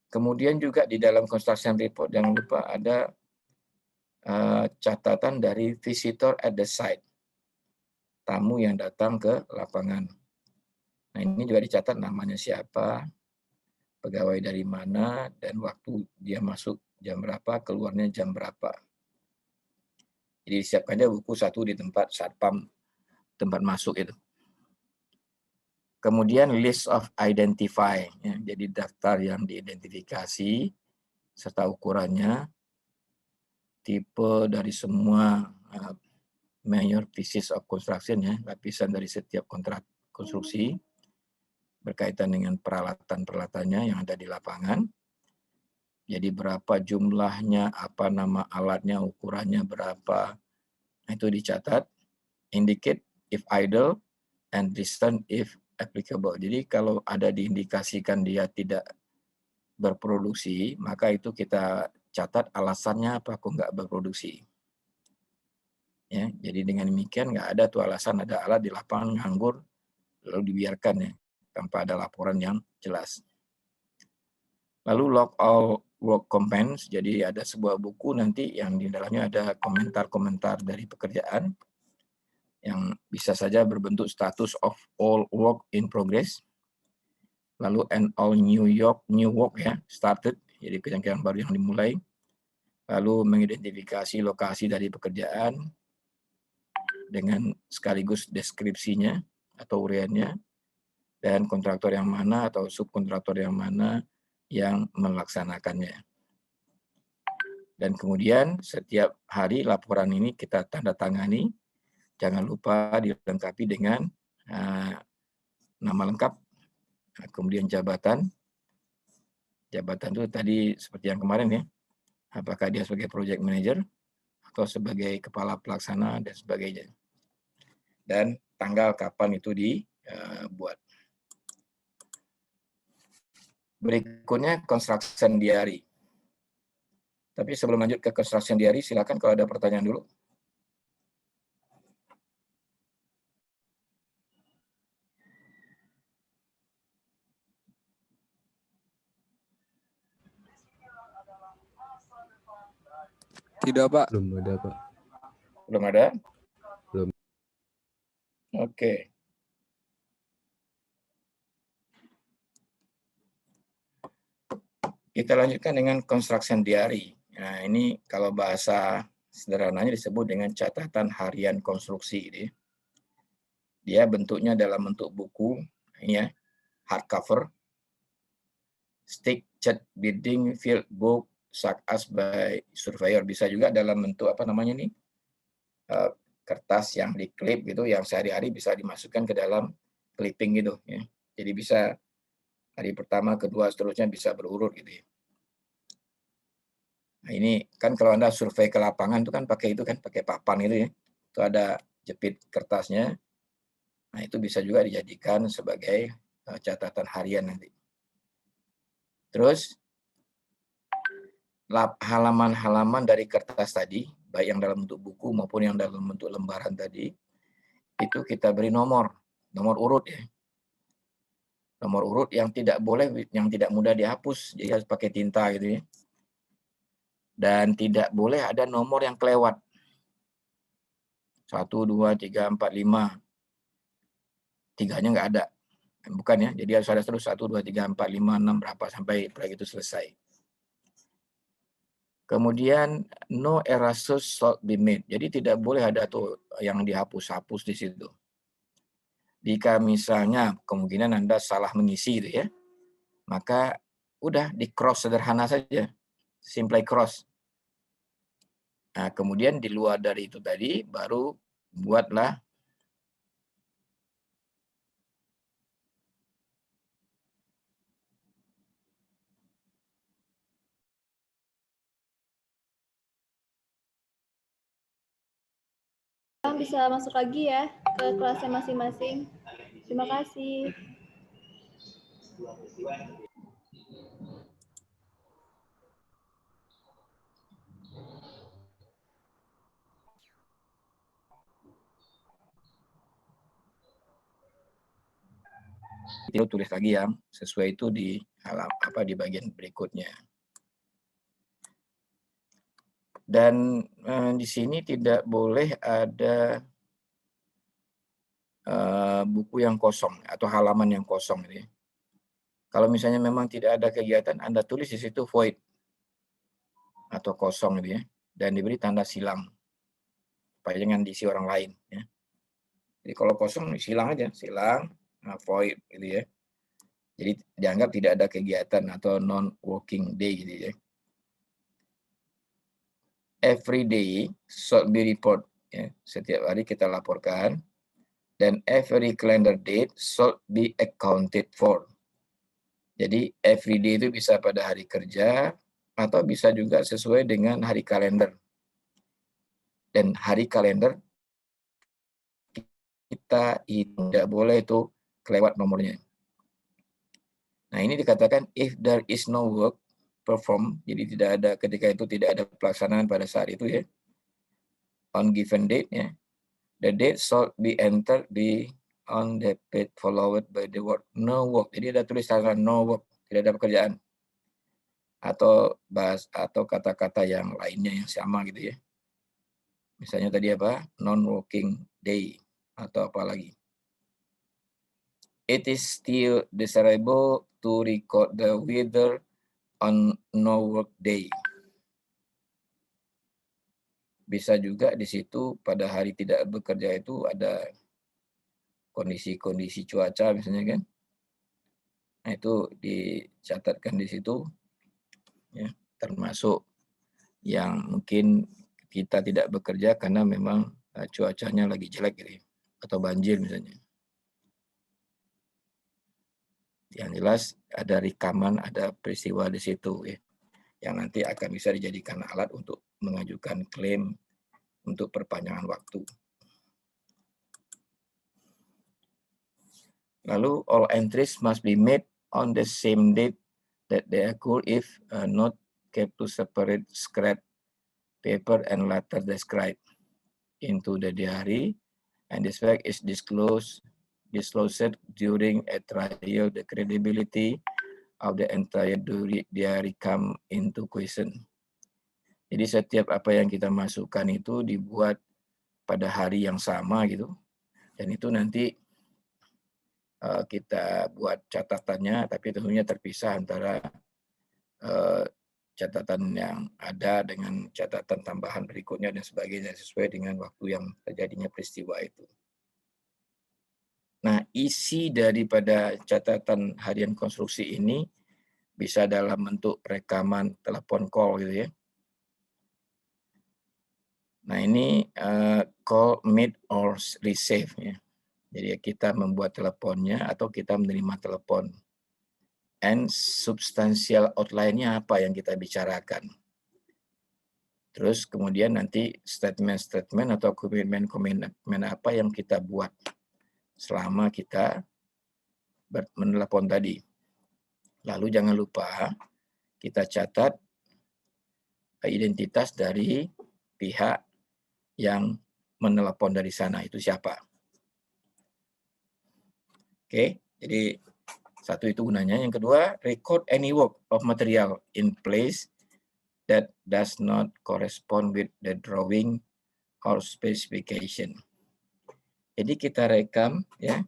Kemudian juga di dalam construction report jangan lupa ada catatan dari visitor at the site, tamu yang datang ke lapangan. Nah, ini juga dicatat namanya siapa, pegawai dari mana, dan waktu dia masuk jam berapa, keluarnya jam berapa. Jadi disiapkan aja buku satu di tempat satpam, tempat masuk itu. Kemudian list of identify, ya, jadi daftar yang diidentifikasi serta ukurannya, tipe dari semua major pieces of construction ya, lapisan dari setiap kontrak konstruksi berkaitan dengan peralatan-peralatannya yang ada di lapangan. Jadi berapa jumlahnya, apa nama alatnya, ukurannya berapa, itu dicatat. Indicate if idle and distant if applicable. Jadi kalau ada diindikasikan dia tidak berproduksi, maka itu kita catat alasannya apa kok nggak berproduksi. Ya, jadi dengan demikian nggak ada tuh alasan ada alat di lapangan nganggur lalu dibiarkan ya tanpa ada laporan yang jelas. Lalu log all work complaints, jadi ada sebuah buku nanti yang di dalamnya ada komentar-komentar dari pekerjaan yang bisa saja berbentuk status of all work in progress. Lalu and all new work ya started, jadi kerjaan baru yang dimulai. Lalu mengidentifikasi lokasi dari pekerjaan dengan sekaligus deskripsinya atau uriannya, dan kontraktor yang mana atau subkontraktor yang mana yang melaksanakannya. Dan kemudian setiap hari laporan ini kita tanda tangani, jangan lupa dilengkapi dengan nama lengkap, kemudian jabatan. Jabatan itu tadi seperti yang kemarin ya, apakah dia sebagai project manager atau sebagai kepala pelaksana dan sebagainya. Dan tanggal kapan itu dibuat. Berikutnya construction diary. Tapi sebelum lanjut ke construction diary, silakan kalau ada pertanyaan dulu. Tidak, Pak. Belum ada, Pak. Belum ada? Belum. Oke. Kita lanjutkan dengan construction diary. Nah, ini kalau bahasa sederhananya disebut dengan catatan harian konstruksi. Dia bentuknya dalam bentuk buku, ini ya, hardcover, stick, cat, bidding, field book, suck as by surveyor. Bisa juga dalam bentuk apa namanya nih, kertas yang diklip gitu, yang sehari-hari bisa dimasukkan ke dalam clipping gitu. Ya. Jadi bisa hari pertama, kedua, seterusnya bisa berurut gitu ya. Nah ini kan kalau Anda survei ke lapangan itu kan pakai papan gitu ya. Itu ada jepit kertasnya. Nah itu bisa juga dijadikan sebagai catatan harian nanti. Terus halaman-halaman dari kertas tadi, baik yang dalam bentuk buku maupun yang dalam bentuk lembaran tadi, itu kita beri nomor urut ya. Nomor urut yang tidak boleh, yang tidak mudah dihapus, jadi harus pakai tinta gitu ya. Dan tidak boleh ada nomor yang kelewat. 1, 2, 3, 4, 5. 3-nya nggak ada. Bukan ya, jadi harus ada terus 1, 2, 3, 4, 5, 6, berapa sampai proyek itu selesai. Kemudian no erasures shall be made. Jadi tidak boleh ada tuh yang dihapus-hapus di situ. Jika misalnya kemungkinan Anda salah mengisi itu ya, maka udah di cross sederhana saja. Simply cross. Nah, kemudian di luar dari itu tadi baru buatlah bisa masuk lagi ya ke kelasnya masing-masing. Terima kasih. itu tulis lagi yang sesuai itu di di bagian berikutnya. Dan di sini tidak boleh ada buku yang kosong atau halaman yang kosong. Gitu ya. Kalau misalnya memang tidak ada kegiatan, Anda tulis di situ void atau kosong gitu ya, dan diberi tanda silang supaya jangan diisi orang lain. Ya. Jadi kalau kosong silang aja, silang void gitu ya. Jadi dianggap tidak ada kegiatan atau non-working day gitu ya. Every day should be report ya, setiap hari kita laporkan, dan every calendar date should be accounted for. Jadi every day itu bisa pada hari kerja atau bisa juga sesuai dengan hari kalender. Dan hari kalender kita tidak boleh itu kelewat nomornya. Nah, ini dikatakan if there is no work perform, jadi tidak ada ketika itu tidak ada pelaksanaan pada saat itu ya. On given date ya. The date should be entered on the page followed by the word no work. Jadi ada tulisan no work, tidak ada pekerjaan. Atau kata-kata yang lainnya yang sama gitu ya. Misalnya tadi apa? Non-working day atau apa lagi. It is still desirable to record the weather on no work day. Bisa juga di situ pada hari tidak bekerja itu ada kondisi-kondisi cuaca misalnya kan. Nah, itu dicatatkan di situ ya, termasuk yang mungkin kita tidak bekerja karena memang cuacanya lagi jelek gitu ya, atau banjir misalnya. Yang jelas ada rekaman, ada peristiwa di situ ya, yang nanti akan bisa dijadikan alat untuk mengajukan klaim untuk perpanjangan waktu. Lalu all entries must be made on the same date that they occur if not kept to separate scrap paper and later described into the diary, and this fact is disclosed during a trial. The credibility of the entire diary come into question. Jadi setiap apa yang kita masukkan itu dibuat pada hari yang sama gitu, dan itu nanti kita buat catatannya, tapi tentunya terpisah antara catatan yang ada dengan catatan tambahan berikutnya dan sebagainya sesuai dengan waktu yang terjadinya peristiwa itu. Nah, isi daripada catatan harian konstruksi ini bisa dalam bentuk rekaman telepon call gitu ya. Nah, ini call, meet, or receive ya. Jadi kita membuat teleponnya atau kita menerima telepon. And substansial outline-nya apa yang kita bicarakan. Terus kemudian nanti statement-statement atau komitmen apa yang kita buat selama kita menelepon tadi. Lalu jangan lupa kita catat identitas dari pihak yang menelepon dari sana, itu siapa. Oke, jadi satu itu gunanya. Yang kedua, record any work of material in place that does not correspond with the drawing or specification. Jadi kita rekam ya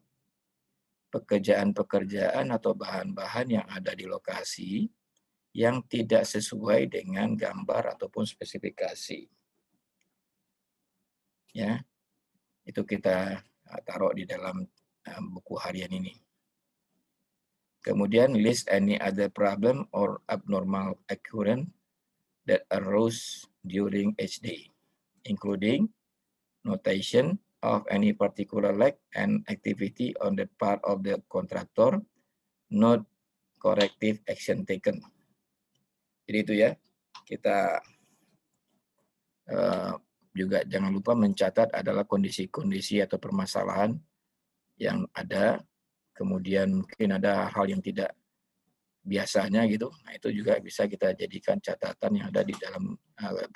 pekerjaan-pekerjaan atau bahan-bahan yang ada di lokasi yang tidak sesuai dengan gambar ataupun spesifikasi. Ya, itu kita taruh di dalam buku harian ini. Kemudian list any other problem or abnormal occurrence that arose during each day, including notation of any particular lack and activity on the part of the contractor, not corrective action taken. Jadi itu ya, kita juga jangan lupa mencatat adalah kondisi-kondisi atau permasalahan yang ada, kemudian mungkin ada hal yang tidak biasanya gitu. Nah, itu juga bisa kita jadikan catatan yang ada di dalam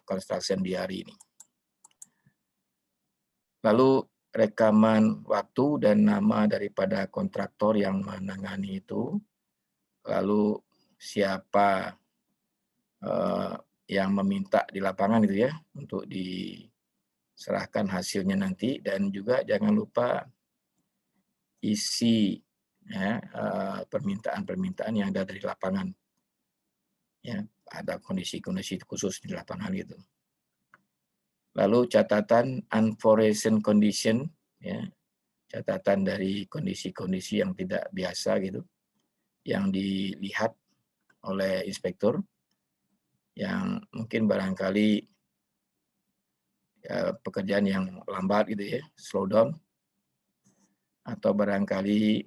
construction diary ini. Lalu rekaman waktu dan nama daripada kontraktor yang menangani itu, lalu siapa yang meminta di lapangan itu ya untuk diserahkan hasilnya nanti, dan juga jangan lupa isi ya, permintaan-permintaan yang ada dari lapangan. Ya, ada kondisi-kondisi khusus di lapangan gitu. Lalu catatan unforeseen condition, ya, catatan dari kondisi-kondisi yang tidak biasa gitu, yang dilihat oleh inspektur, yang mungkin barangkali pekerjaan yang lambat gitu ya, slow down, atau barangkali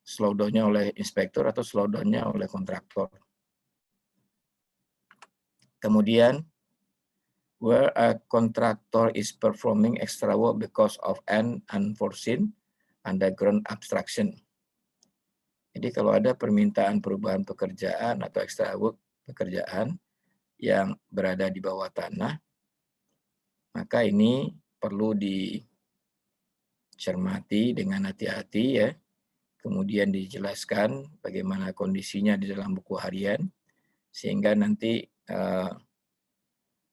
slow down-nya oleh inspektur atau slow down-nya oleh kontraktor. Kemudian, where a contractor is performing extra work because of an unforeseen underground obstruction. Jadi kalau ada permintaan perubahan pekerjaan atau extra work pekerjaan yang berada di bawah tanah, maka ini perlu dicermati dengan hati-hati ya. Kemudian dijelaskan bagaimana kondisinya di dalam buku harian, sehingga nanti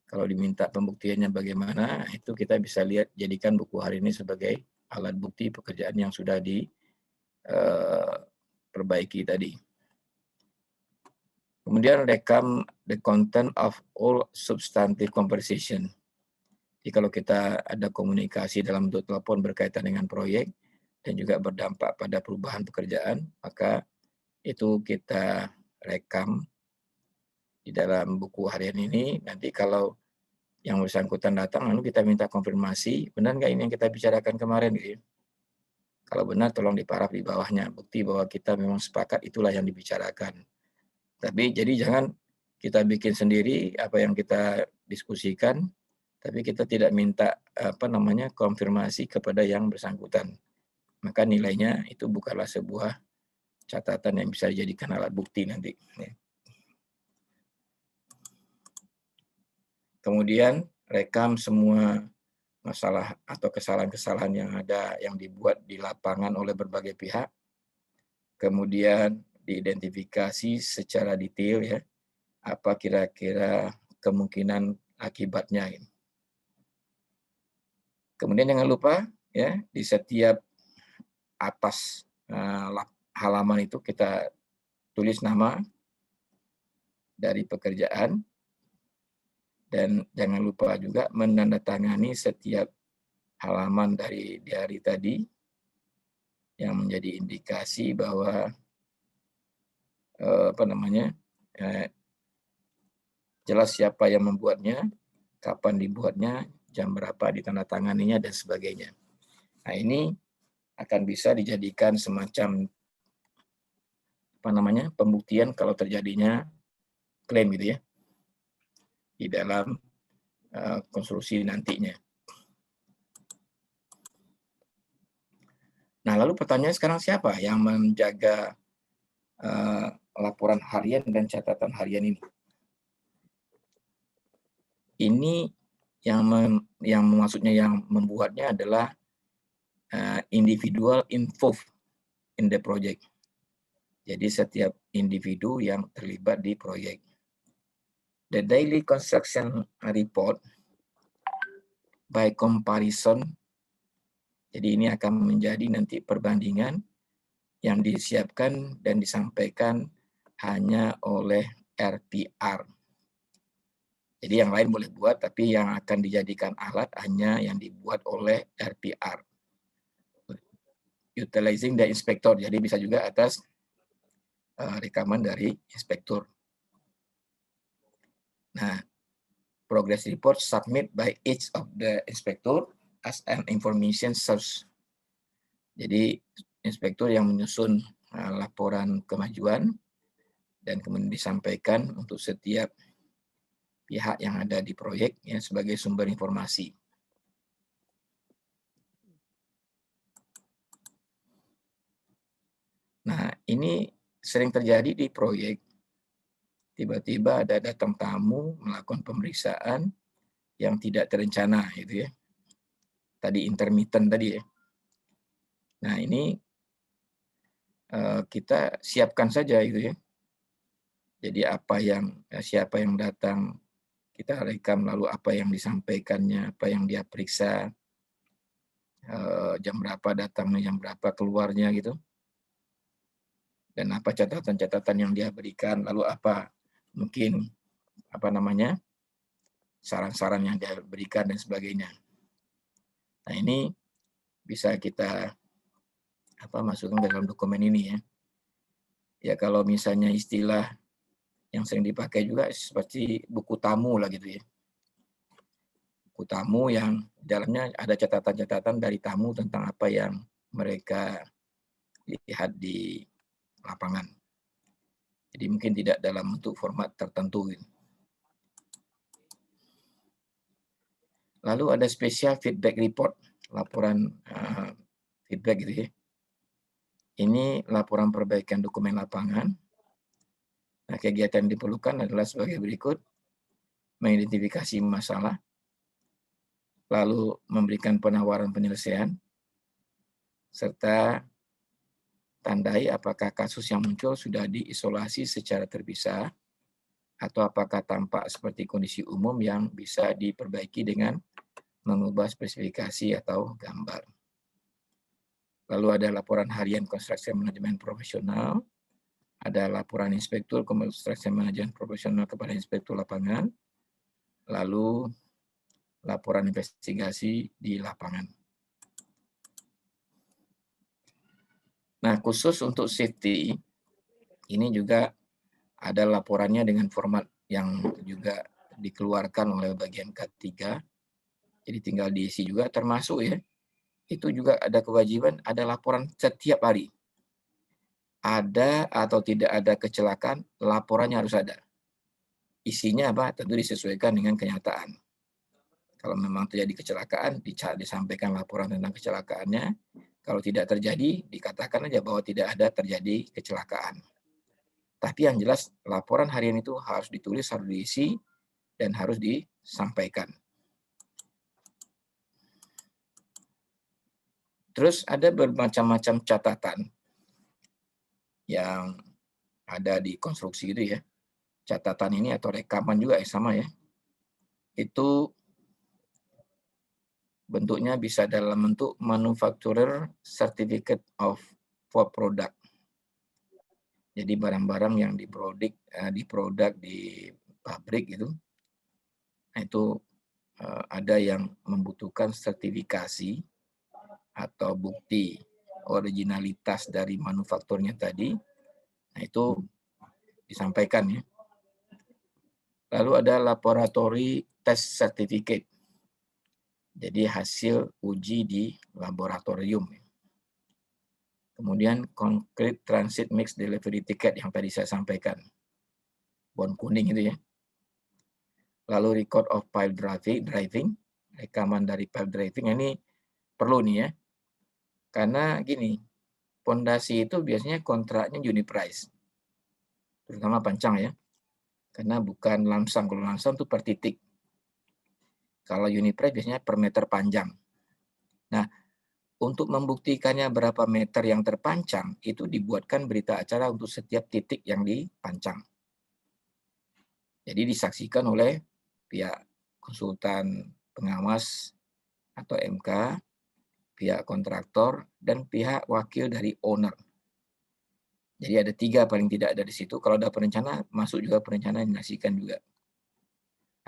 kalau diminta pembuktiannya bagaimana, itu kita bisa lihat, jadikan buku hari ini sebagai alat bukti pekerjaan yang sudah diperbaiki tadi. Kemudian rekam the content of all substantive conversation. Jadi kalau kita ada komunikasi dalam bentuk telepon berkaitan dengan proyek dan juga berdampak pada perubahan pekerjaan, maka itu kita rekam di dalam buku harian ini. Nanti kalau yang bersangkutan datang, lalu kita minta konfirmasi, benar nggak ini yang kita bicarakan kemarin? Gitu. Kalau benar, tolong diparaf di bawahnya, bukti bahwa kita memang sepakat itulah yang dibicarakan. Tapi jadi jangan kita bikin sendiri apa yang kita diskusikan, tapi kita tidak minta konfirmasi kepada yang bersangkutan. Maka nilainya itu bukanlah sebuah catatan yang bisa dijadikan alat bukti nanti. Kemudian rekam semua masalah atau kesalahan-kesalahan yang ada yang dibuat di lapangan oleh berbagai pihak. Kemudian diidentifikasi secara detail ya, apa kira-kira kemungkinan akibatnya. Kemudian jangan lupa ya, di setiap atas halaman itu kita tulis nama dari pekerjaan, dan jangan lupa juga menandatangani setiap halaman dari diary tadi yang menjadi indikasi bahwa jelas siapa yang membuatnya, kapan dibuatnya, jam berapa ditandatanganinya, dan sebagainya. Nah, ini akan bisa dijadikan semacam pembuktian kalau terjadinya klaim gitu ya di dalam konstruksi nantinya. Nah, lalu pertanyaan sekarang, siapa yang menjaga laporan harian dan catatan harian ini? Ini yang maksudnya yang membuatnya adalah individual involved in the project. Jadi setiap individu yang terlibat di proyek. The daily construction report by comparison. Jadi ini akan menjadi nanti perbandingan yang disiapkan dan disampaikan hanya oleh RPR. Jadi yang lain boleh buat, tapi yang akan dijadikan alat hanya yang dibuat oleh RPR. Utilizing the inspector, jadi bisa juga atas rekaman dari inspektur. Nah, progress report submit by each of the inspector as an information source. Jadi inspektur yang menyusun laporan kemajuan dan kemudian disampaikan untuk setiap pihak yang ada di proyek ya, sebagai sumber informasi. Nah, ini sering terjadi di proyek. Tiba-tiba ada datang tamu melakukan pemeriksaan yang tidak terencana gitu ya. Tadi intermittent tadi ya. Nah, ini kita siapkan saja gitu ya. Jadi siapa yang datang kita rekam, lalu apa yang disampaikannya, apa yang dia periksa, jam berapa datangnya, jam berapa keluarnya gitu. Dan apa catatan-catatan yang dia berikan, lalu apa mungkin saran-saran yang dia berikan dan sebagainya. Nah, ini bisa kita masukkan ke dalam dokumen ini ya. Ya kalau misalnya istilah yang sering dipakai juga seperti buku tamu lah gitu ya. buku tamu yang di dalamnya ada catatan-catatan dari tamu tentang apa yang mereka lihat di lapangan. Jadi mungkin tidak dalam bentuk format tertentu. Lalu ada special feedback report, laporan feedback gitu ya. Ini laporan perbaikan dokumen lapangan. Nah, kegiatan yang diperlukan adalah sebagai berikut: mengidentifikasi masalah, lalu memberikan penawaran penyelesaian, serta tandai apakah kasus yang muncul sudah diisolasi secara terpisah atau apakah tampak seperti kondisi umum yang bisa diperbaiki dengan mengubah spesifikasi atau gambar. Lalu ada laporan harian construction management profesional, ada laporan inspektur construction management profesional kepada inspektur lapangan, lalu laporan investigasi di lapangan. Nah, khusus untuk safety, ini juga ada laporannya dengan format yang juga dikeluarkan oleh bagian K3. Jadi tinggal diisi juga, termasuk ya, itu juga ada kewajiban, ada laporan setiap hari. Ada atau tidak ada kecelakaan, laporannya harus ada. Isinya apa? Tentu disesuaikan dengan kenyataan. Kalau memang terjadi kecelakaan, disampaikan laporan tentang kecelakaannya. Kalau tidak terjadi, dikatakan aja bahwa tidak ada terjadi kecelakaan. Tapi yang jelas, laporan harian itu harus ditulis, harus diisi, dan harus disampaikan. Terus ada bermacam-macam catatan yang ada di konstruksi gitu ya. Catatan ini atau rekaman juga sama ya. Itu bentuknya bisa dalam bentuk manufacturer certificate of for product. Jadi barang-barang yang diproduk di pabrik itu, nah itu ada yang membutuhkan sertifikasi atau bukti originalitas dari manufakturnya tadi. Nah itu disampaikan ya. Lalu ada laboratory test certificate. Jadi hasil uji di laboratorium. Kemudian concrete transit mix delivery ticket yang tadi saya sampaikan. Bon kuning itu ya. Lalu record of pile driving, rekaman dari pile driving ini perlu nih ya. Karena gini, pondasi itu biasanya kontraknya unit price. Terutama pancang ya. Karena bukan lamsam, kalau lamsam itu per titik. Kalau unit price biasanya per meter panjang. Nah, untuk membuktikannya berapa meter yang terpancang, itu dibuatkan berita acara untuk setiap titik yang dipancang. Jadi disaksikan oleh pihak konsultan pengawas atau MK, pihak kontraktor, dan pihak wakil dari owner. Jadi ada 3 paling tidak ada di situ. Kalau ada perencana, masuk juga perencana dinasikan juga.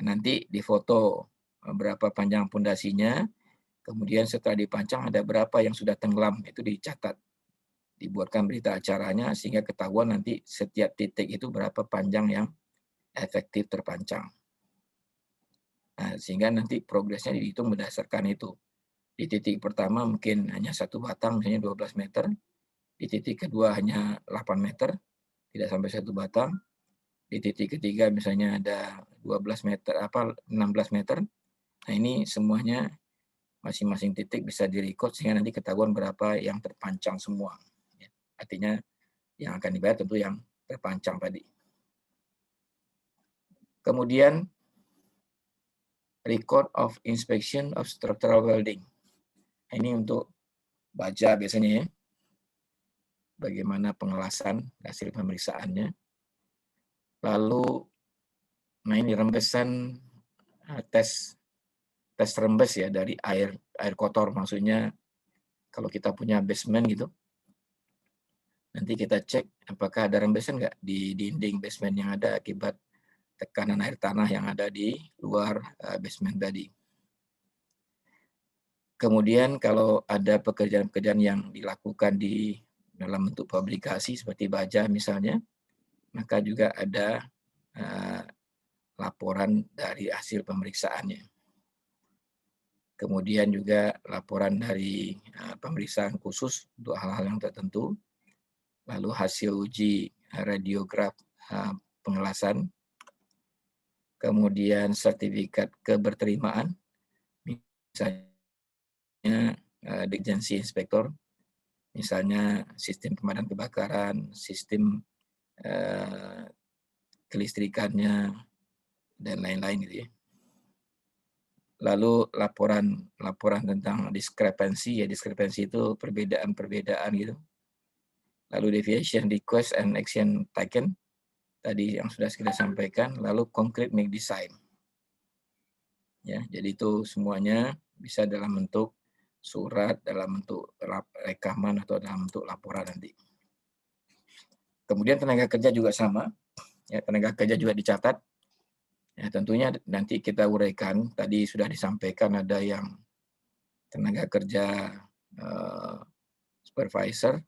Nanti difoto berapa panjang pondasinya, kemudian setelah dipancang ada berapa yang sudah tenggelam, itu dicatat. Dibuatkan berita acaranya sehingga ketahuan nanti setiap titik itu berapa panjang yang efektif terpancang. Nah, sehingga nanti progresnya dihitung berdasarkan itu. Di titik pertama mungkin hanya 1 batang, misalnya 12 meter. Di titik kedua hanya 8 meter, tidak sampai 1 batang. Di titik ketiga misalnya ada 12 meter, 16 meter. Nah ini semuanya masing-masing titik bisa direcord sehingga nanti ketahuan berapa yang terpancang semua. Artinya yang akan dibayar tentu yang terpancang tadi. Kemudian record of inspection of structural welding. Ini untuk baja biasanya ya. Bagaimana pengelasan hasil pemeriksaannya. Lalu, nah ini rembesan tes rembes ya dari air kotor, maksudnya kalau kita punya basement gitu, nanti kita cek apakah ada rembesan nggak di dinding basement yang ada akibat tekanan air tanah yang ada di luar basement tadi. Kemudian kalau ada pekerjaan-pekerjaan yang dilakukan di dalam bentuk publikasi seperti baja misalnya, maka juga ada laporan dari hasil pemeriksaannya. kemudian juga laporan dari pemeriksaan khusus untuk hal-hal yang tertentu, lalu hasil uji radiograf pengelasan, kemudian sertifikat keberterimaan, misalnya Ditjensi Inspektor, misalnya sistem pemadam kebakaran, sistem kelistrikannya, dan lain-lain gitu ya. Lalu laporan tentang diskrepensi, ya diskrepensi itu perbedaan gitu. Lalu deviation request and action taken, tadi yang sudah kita sampaikan. Lalu concrete make design. Ya, jadi itu semuanya bisa dalam bentuk surat, dalam bentuk rekaman, atau dalam bentuk laporan nanti. Kemudian tenaga kerja juga sama, ya, tenaga kerja juga dicatat. Ya, tentunya nanti kita uraikan, tadi sudah disampaikan ada yang tenaga kerja supervisor,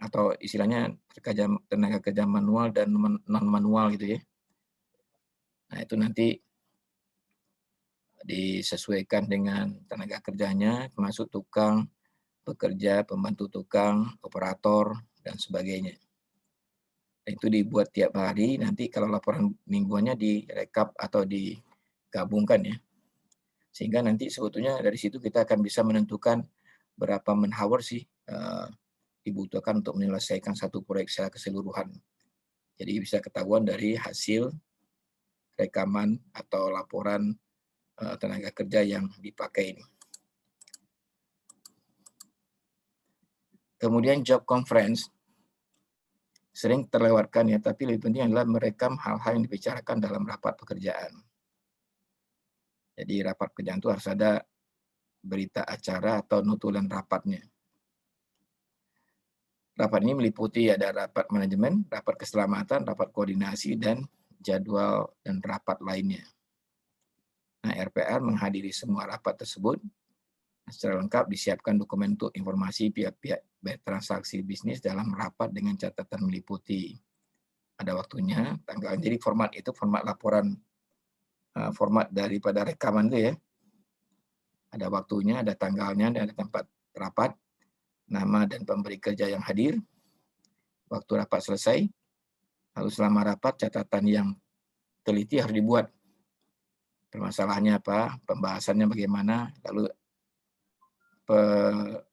atau istilahnya tenaga kerja manual dan non-manual gitu ya. Nah, itu nanti disesuaikan dengan tenaga kerjanya, termasuk tukang, pekerja, pembantu tukang, operator, dan sebagainya. Itu dibuat tiap hari, nanti kalau laporan mingguannya direkap atau digabungkan ya. Sehingga nanti sebetulnya dari situ kita akan bisa menentukan berapa man-hour sih dibutuhkan untuk menyelesaikan satu proyek secara keseluruhan. Jadi bisa ketahuan dari hasil rekaman atau laporan tenaga kerja yang dipakai ini. Kemudian job conference sering terlewatkan ya, tapi lebih penting adalah merekam hal-hal yang dibicarakan dalam rapat pekerjaan. Jadi rapat pekerjaan itu harus ada berita acara atau nutulan rapatnya. Rapat ini meliputi ada rapat manajemen, rapat keselamatan, rapat koordinasi, dan jadwal dan rapat lainnya. Nah, RPR menghadiri semua rapat tersebut. Secara lengkap disiapkan dokumen untuk informasi pihak-pihak bertransaksi bisnis dalam rapat dengan catatan meliputi ada waktunya, tanggal. Jadi format itu format laporan, format daripada rekaman itu ya. Ada waktunya, ada tanggalnya, dan ada tempat rapat, nama dan pemberi kerja yang hadir, waktu rapat selesai, lalu selama rapat catatan yang teliti harus dibuat. Permasalahannya apa, pembahasannya bagaimana, lalu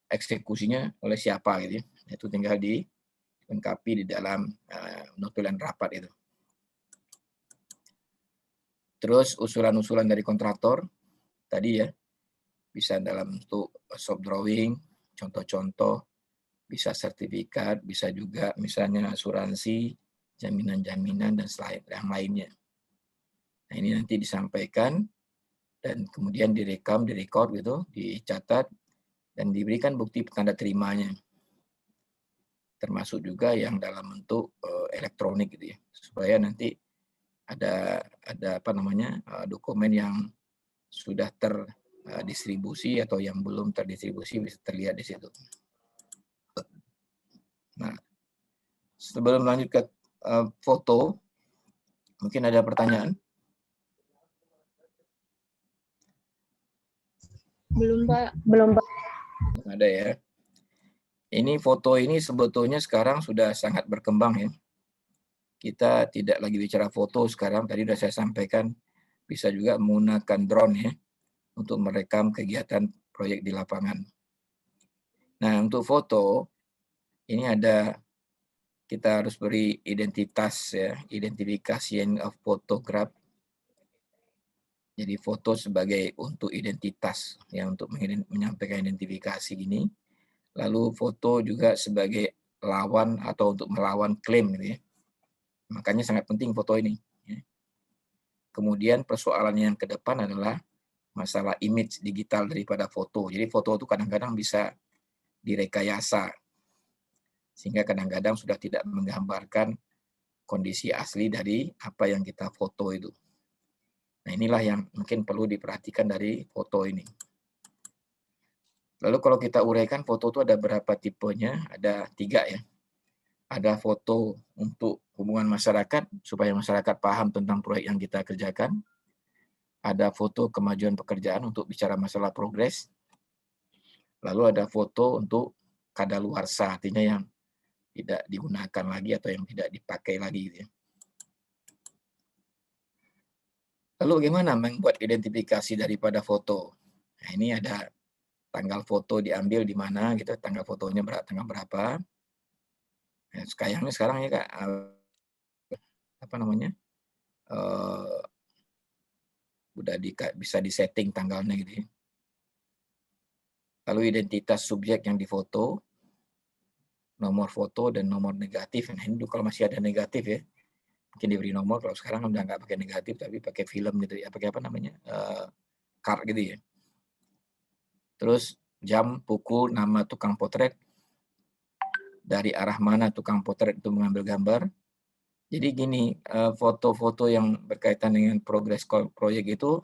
eksekusinya oleh siapa gitu ya. Itu tinggal dilengkapi di dalam notulen rapat itu. Terus usulan-usulan dari kontraktor tadi ya, bisa dalam bentuk shop drawing, contoh-contoh, bisa sertifikat, bisa juga misalnya asuransi, jaminan-jaminan, dan selain yang lainnya. Nah, ini nanti disampaikan dan kemudian direkam, direkod gitu, dicatat, dan diberikan bukti tanda terimanya. Termasuk juga yang dalam bentuk elektronik gitu ya, supaya nanti ada dokumen yang sudah terdistribusi atau yang belum terdistribusi bisa terlihat di situ. Nah, sebelum lanjut ke foto, mungkin ada pertanyaan? Belum, Pak. Belum, Pak. Ada ya. Ini foto ini sebetulnya sekarang sudah sangat berkembang ya. Kita tidak lagi bicara foto sekarang, tadi sudah saya sampaikan, bisa juga menggunakan drone ya untuk merekam kegiatan proyek di lapangan. Nah, untuk foto ini kita harus beri identitas ya, identification of photograph. Jadi foto sebagai untuk identitas ya, untuk menyampaikan identifikasi ini. Lalu foto juga sebagai lawan atau untuk melawan klaim gitu ya. Makanya sangat penting foto ini. Ya. Kemudian persoalannya yang ke depan adalah masalah image digital daripada foto. Jadi foto itu kadang-kadang bisa direkayasa. Sehingga kadang-kadang sudah tidak menggambarkan kondisi asli dari apa yang kita foto itu. Nah, inilah yang mungkin perlu diperhatikan dari foto ini. Lalu kalau kita uraikan foto itu ada berapa tipenya? Ada 3 ya. Ada foto untuk hubungan masyarakat, supaya masyarakat paham tentang proyek yang kita kerjakan. ada foto kemajuan pekerjaan untuk bicara masalah progres, lalu ada foto untuk kadaluarsa, artinya yang tidak digunakan lagi atau yang tidak dipakai lagi gitu ya. Lalu bagaimana membuat identifikasi daripada foto? Nah, ini ada tanggal foto diambil di mana gitu, tanggal fotonya tanggal berapa. Nah, sekarang ya Kak, apa namanya? Udah bisa disetting tanggalnya gitu ya. Lalu identitas subjek yang difoto, nomor foto dan nomor negatif. Nah, ini dulu kalau masih ada negatif ya, mungkin diberi nomor. Kalau sekarang udah nggak pakai negatif tapi pakai film gitu ya, pakai apa namanya, card gitu ya. Terus jam, pukul, nama tukang potret, dari arah mana tukang potret itu mengambil gambar. Jadi gini, foto-foto yang berkaitan dengan progres proyek itu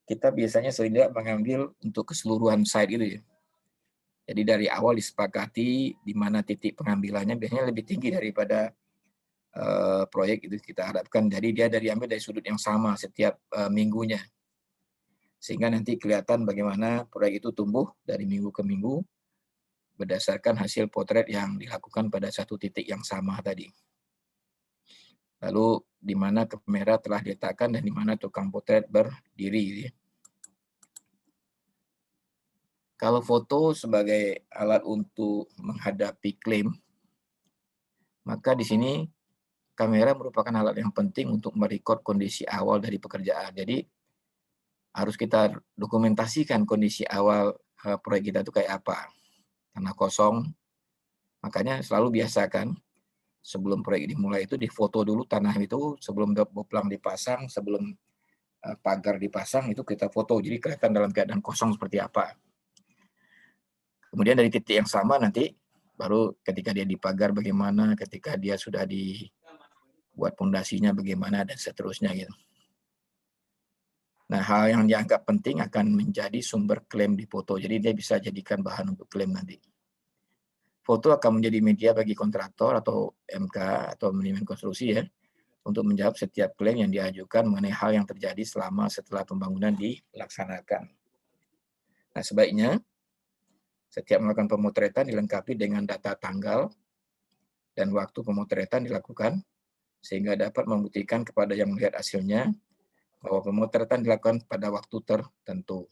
kita biasanya sering mengambil untuk keseluruhan site gitu ya. Jadi dari awal disepakati di mana titik pengambilannya biasanya lebih tinggi daripada proyek itu kita harapkan. Jadi dia diambil dari sudut yang sama setiap minggunya. Sehingga nanti kelihatan bagaimana proyek itu tumbuh dari minggu ke minggu berdasarkan hasil potret yang dilakukan pada satu titik yang sama tadi. Lalu di mana kamera telah diletakkan dan di mana tukang potret berdiri. Kalau foto sebagai alat untuk menghadapi klaim, maka di sini kamera merupakan alat yang penting untuk merekod kondisi awal dari pekerjaan. Jadi harus kita dokumentasikan kondisi awal proyek kita itu kayak apa. Tanah kosong, makanya selalu biasakan sebelum proyek dimulai itu difoto dulu tanah itu, sebelum boplang dipasang, sebelum pagar dipasang itu kita foto. Jadi kelihatan dalam keadaan kosong seperti apa. Kemudian dari titik yang sama nanti baru ketika dia dipagar bagaimana, ketika dia sudah dibuat pondasinya bagaimana dan seterusnya gitu. Nah, hal yang dianggap penting akan menjadi sumber klaim di foto. Jadi dia bisa jadikan bahan untuk klaim nanti. Foto akan menjadi media bagi kontraktor atau MK atau manajemen konstruksi ya untuk menjawab setiap klaim yang diajukan mengenai hal yang terjadi setelah pembangunan dilaksanakan. Nah, sebaiknya setiap melakukan pemotretan dilengkapi dengan data tanggal dan waktu pemotretan dilakukan sehingga dapat membuktikan kepada yang melihat hasilnya bahwa pemotretan dilakukan pada waktu tertentu.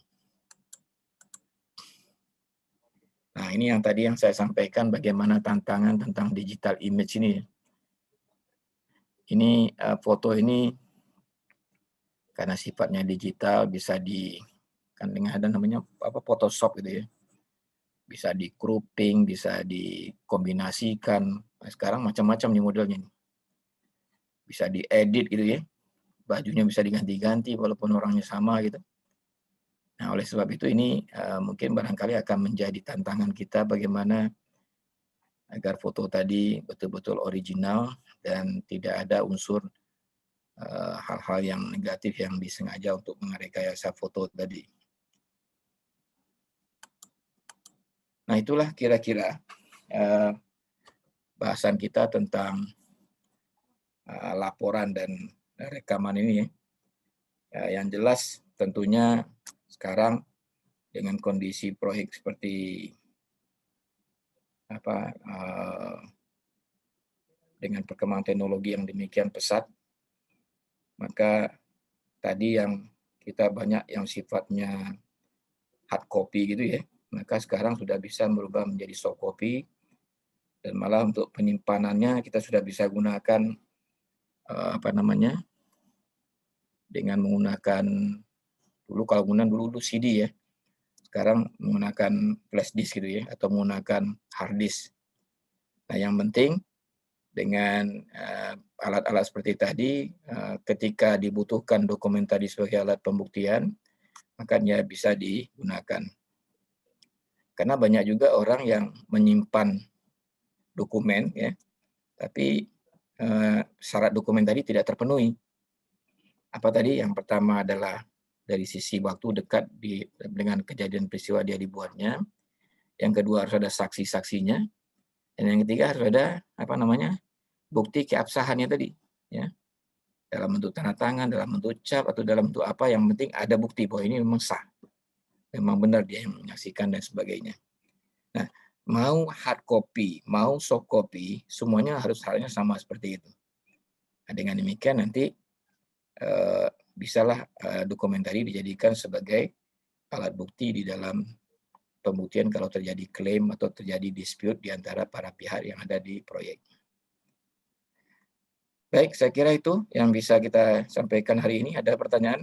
Nah, ini yang tadi yang saya sampaikan bagaimana tantangan tentang digital image ini. Ini foto ini karena sifatnya digital bisa kan dengan ada namanya Photoshop gitu ya. Bisa di cropping, bisa dikombinasikan. Nah, sekarang macam-macam nih modelnya. Bisa diedit gitu ya. Bajunya bisa diganti-ganti walaupun orangnya sama gitu. Nah, oleh sebab itu ini mungkin barangkali akan menjadi tantangan kita bagaimana agar foto tadi betul-betul original dan tidak ada unsur hal-hal yang negatif yang disengaja untuk merekayasa foto tadi. Nah, itulah kira-kira bahasan kita tentang laporan dan rekaman ini. Yang jelas tentunya sekarang dengan kondisi proyek seperti dengan perkembangan teknologi yang demikian pesat, maka tadi yang kita banyak yang sifatnya hard copy gitu ya, maka sekarang sudah bisa berubah menjadi soft copy dan malah untuk penyimpanannya kita sudah bisa gunakan dengan menggunakan kalau dulu CD ya, sekarang menggunakan flash disk gitu ya atau menggunakan hard disk. Nah, yang penting dengan alat-alat seperti tadi ketika dibutuhkan dokumen tadi sebagai alat pembuktian maka dia bisa digunakan. Karena banyak juga orang yang menyimpan dokumen ya, tapi syarat dokumen tadi tidak terpenuhi. Apa tadi? Yang pertama adalah dari sisi waktu dekat dengan kejadian peristiwa dia dibuatnya. Yang kedua harus ada saksi-saksinya. Dan yang ketiga harus ada bukti keabsahannya tadi. Ya. dalam bentuk tanda tangan, dalam bentuk cap, atau dalam bentuk apa, yang penting ada bukti bahwa ini memang sah. Memang benar dia yang menyaksikan dan sebagainya. Nah, mau hard copy, mau soft copy, semuanya halnya sama seperti itu. Nah, dengan demikian nanti bisalah dokumen tadi dijadikan sebagai alat bukti di dalam pembuktian kalau terjadi klaim atau terjadi dispute di antara para pihak yang ada di proyek. Baik, saya kira itu yang bisa kita sampaikan hari ini. Ada pertanyaan?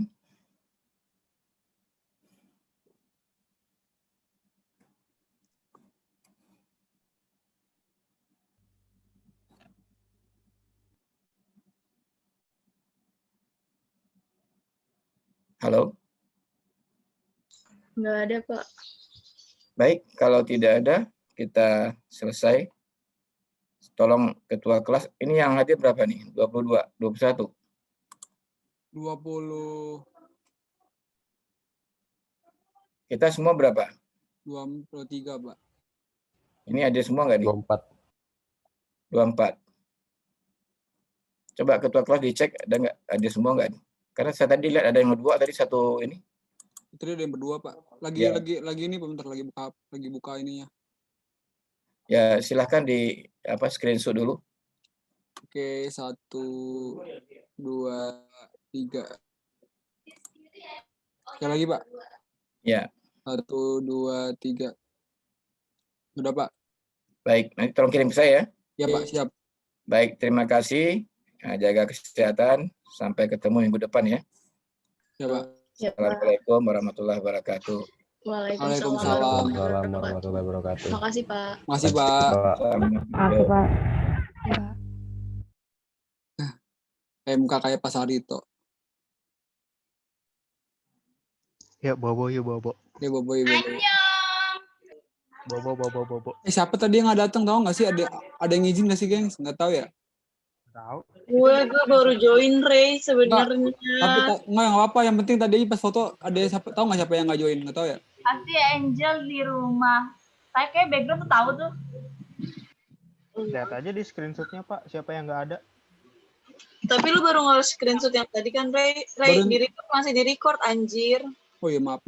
Halo? Nggak ada, Pak. Baik, kalau tidak ada, kita selesai. Tolong ketua kelas, ini yang hadir berapa nih? 22, 21? 20, Kita semua berapa? 23, Pak. Ini hadir semua nggak nih? 24. 24. Coba ketua kelas dicek, ada nggak? Hadir semua nggak? Karena saya tadi lihat ada yang berdua, tadi satu ini. Itu ada yang berdua, Pak. Lagi Ya. lagi ini bentar lagi buka ininya. Ya, silahkan di screenshot dulu. Oke, 1, 2, 3. Sekali lagi, Pak. Ya, 1, 2, 3. Sudah, Pak. baik. Nanti tolong kirim ke saya. Ya, Pak, siap. Baik, terima kasih. Nah, jaga kesehatan. Sampai ketemu minggu depan ya. Ya, Pak. Ya, Pak. Assalamualaikum warahmatullahi wabarakatuh. Waalaikumsalam. Waalaikumsalam warahmatullahi wabarakatuh. Makasih, Pak. Makasih, Pak. Selamat. MK kayak Pak Sarito. Ya, bobo, ya bobo. Ya, boboy, boboy. Bobo. Siapa tadi yang nggak datang, tahu nggak sih? Ada yang izin nggak sih, gengs? Nggak tahu ya? Tahu. Gue baru join Ray sebenarnya. Tapi nggak apa-apa. Yang penting tadi pas foto ada siapa, tahu nggak siapa yang nggak join? Nggak tahu ya? Pasti Angel di rumah. Saya kayak background tuh tahu tuh. Lihat aja di screenshotnya, Pak. Siapa yang nggak ada? Tapi lu baru nge-screenshot yang tadi kan, Ray. Baru- Di record masih di record, anjir. Oh iya, maaf.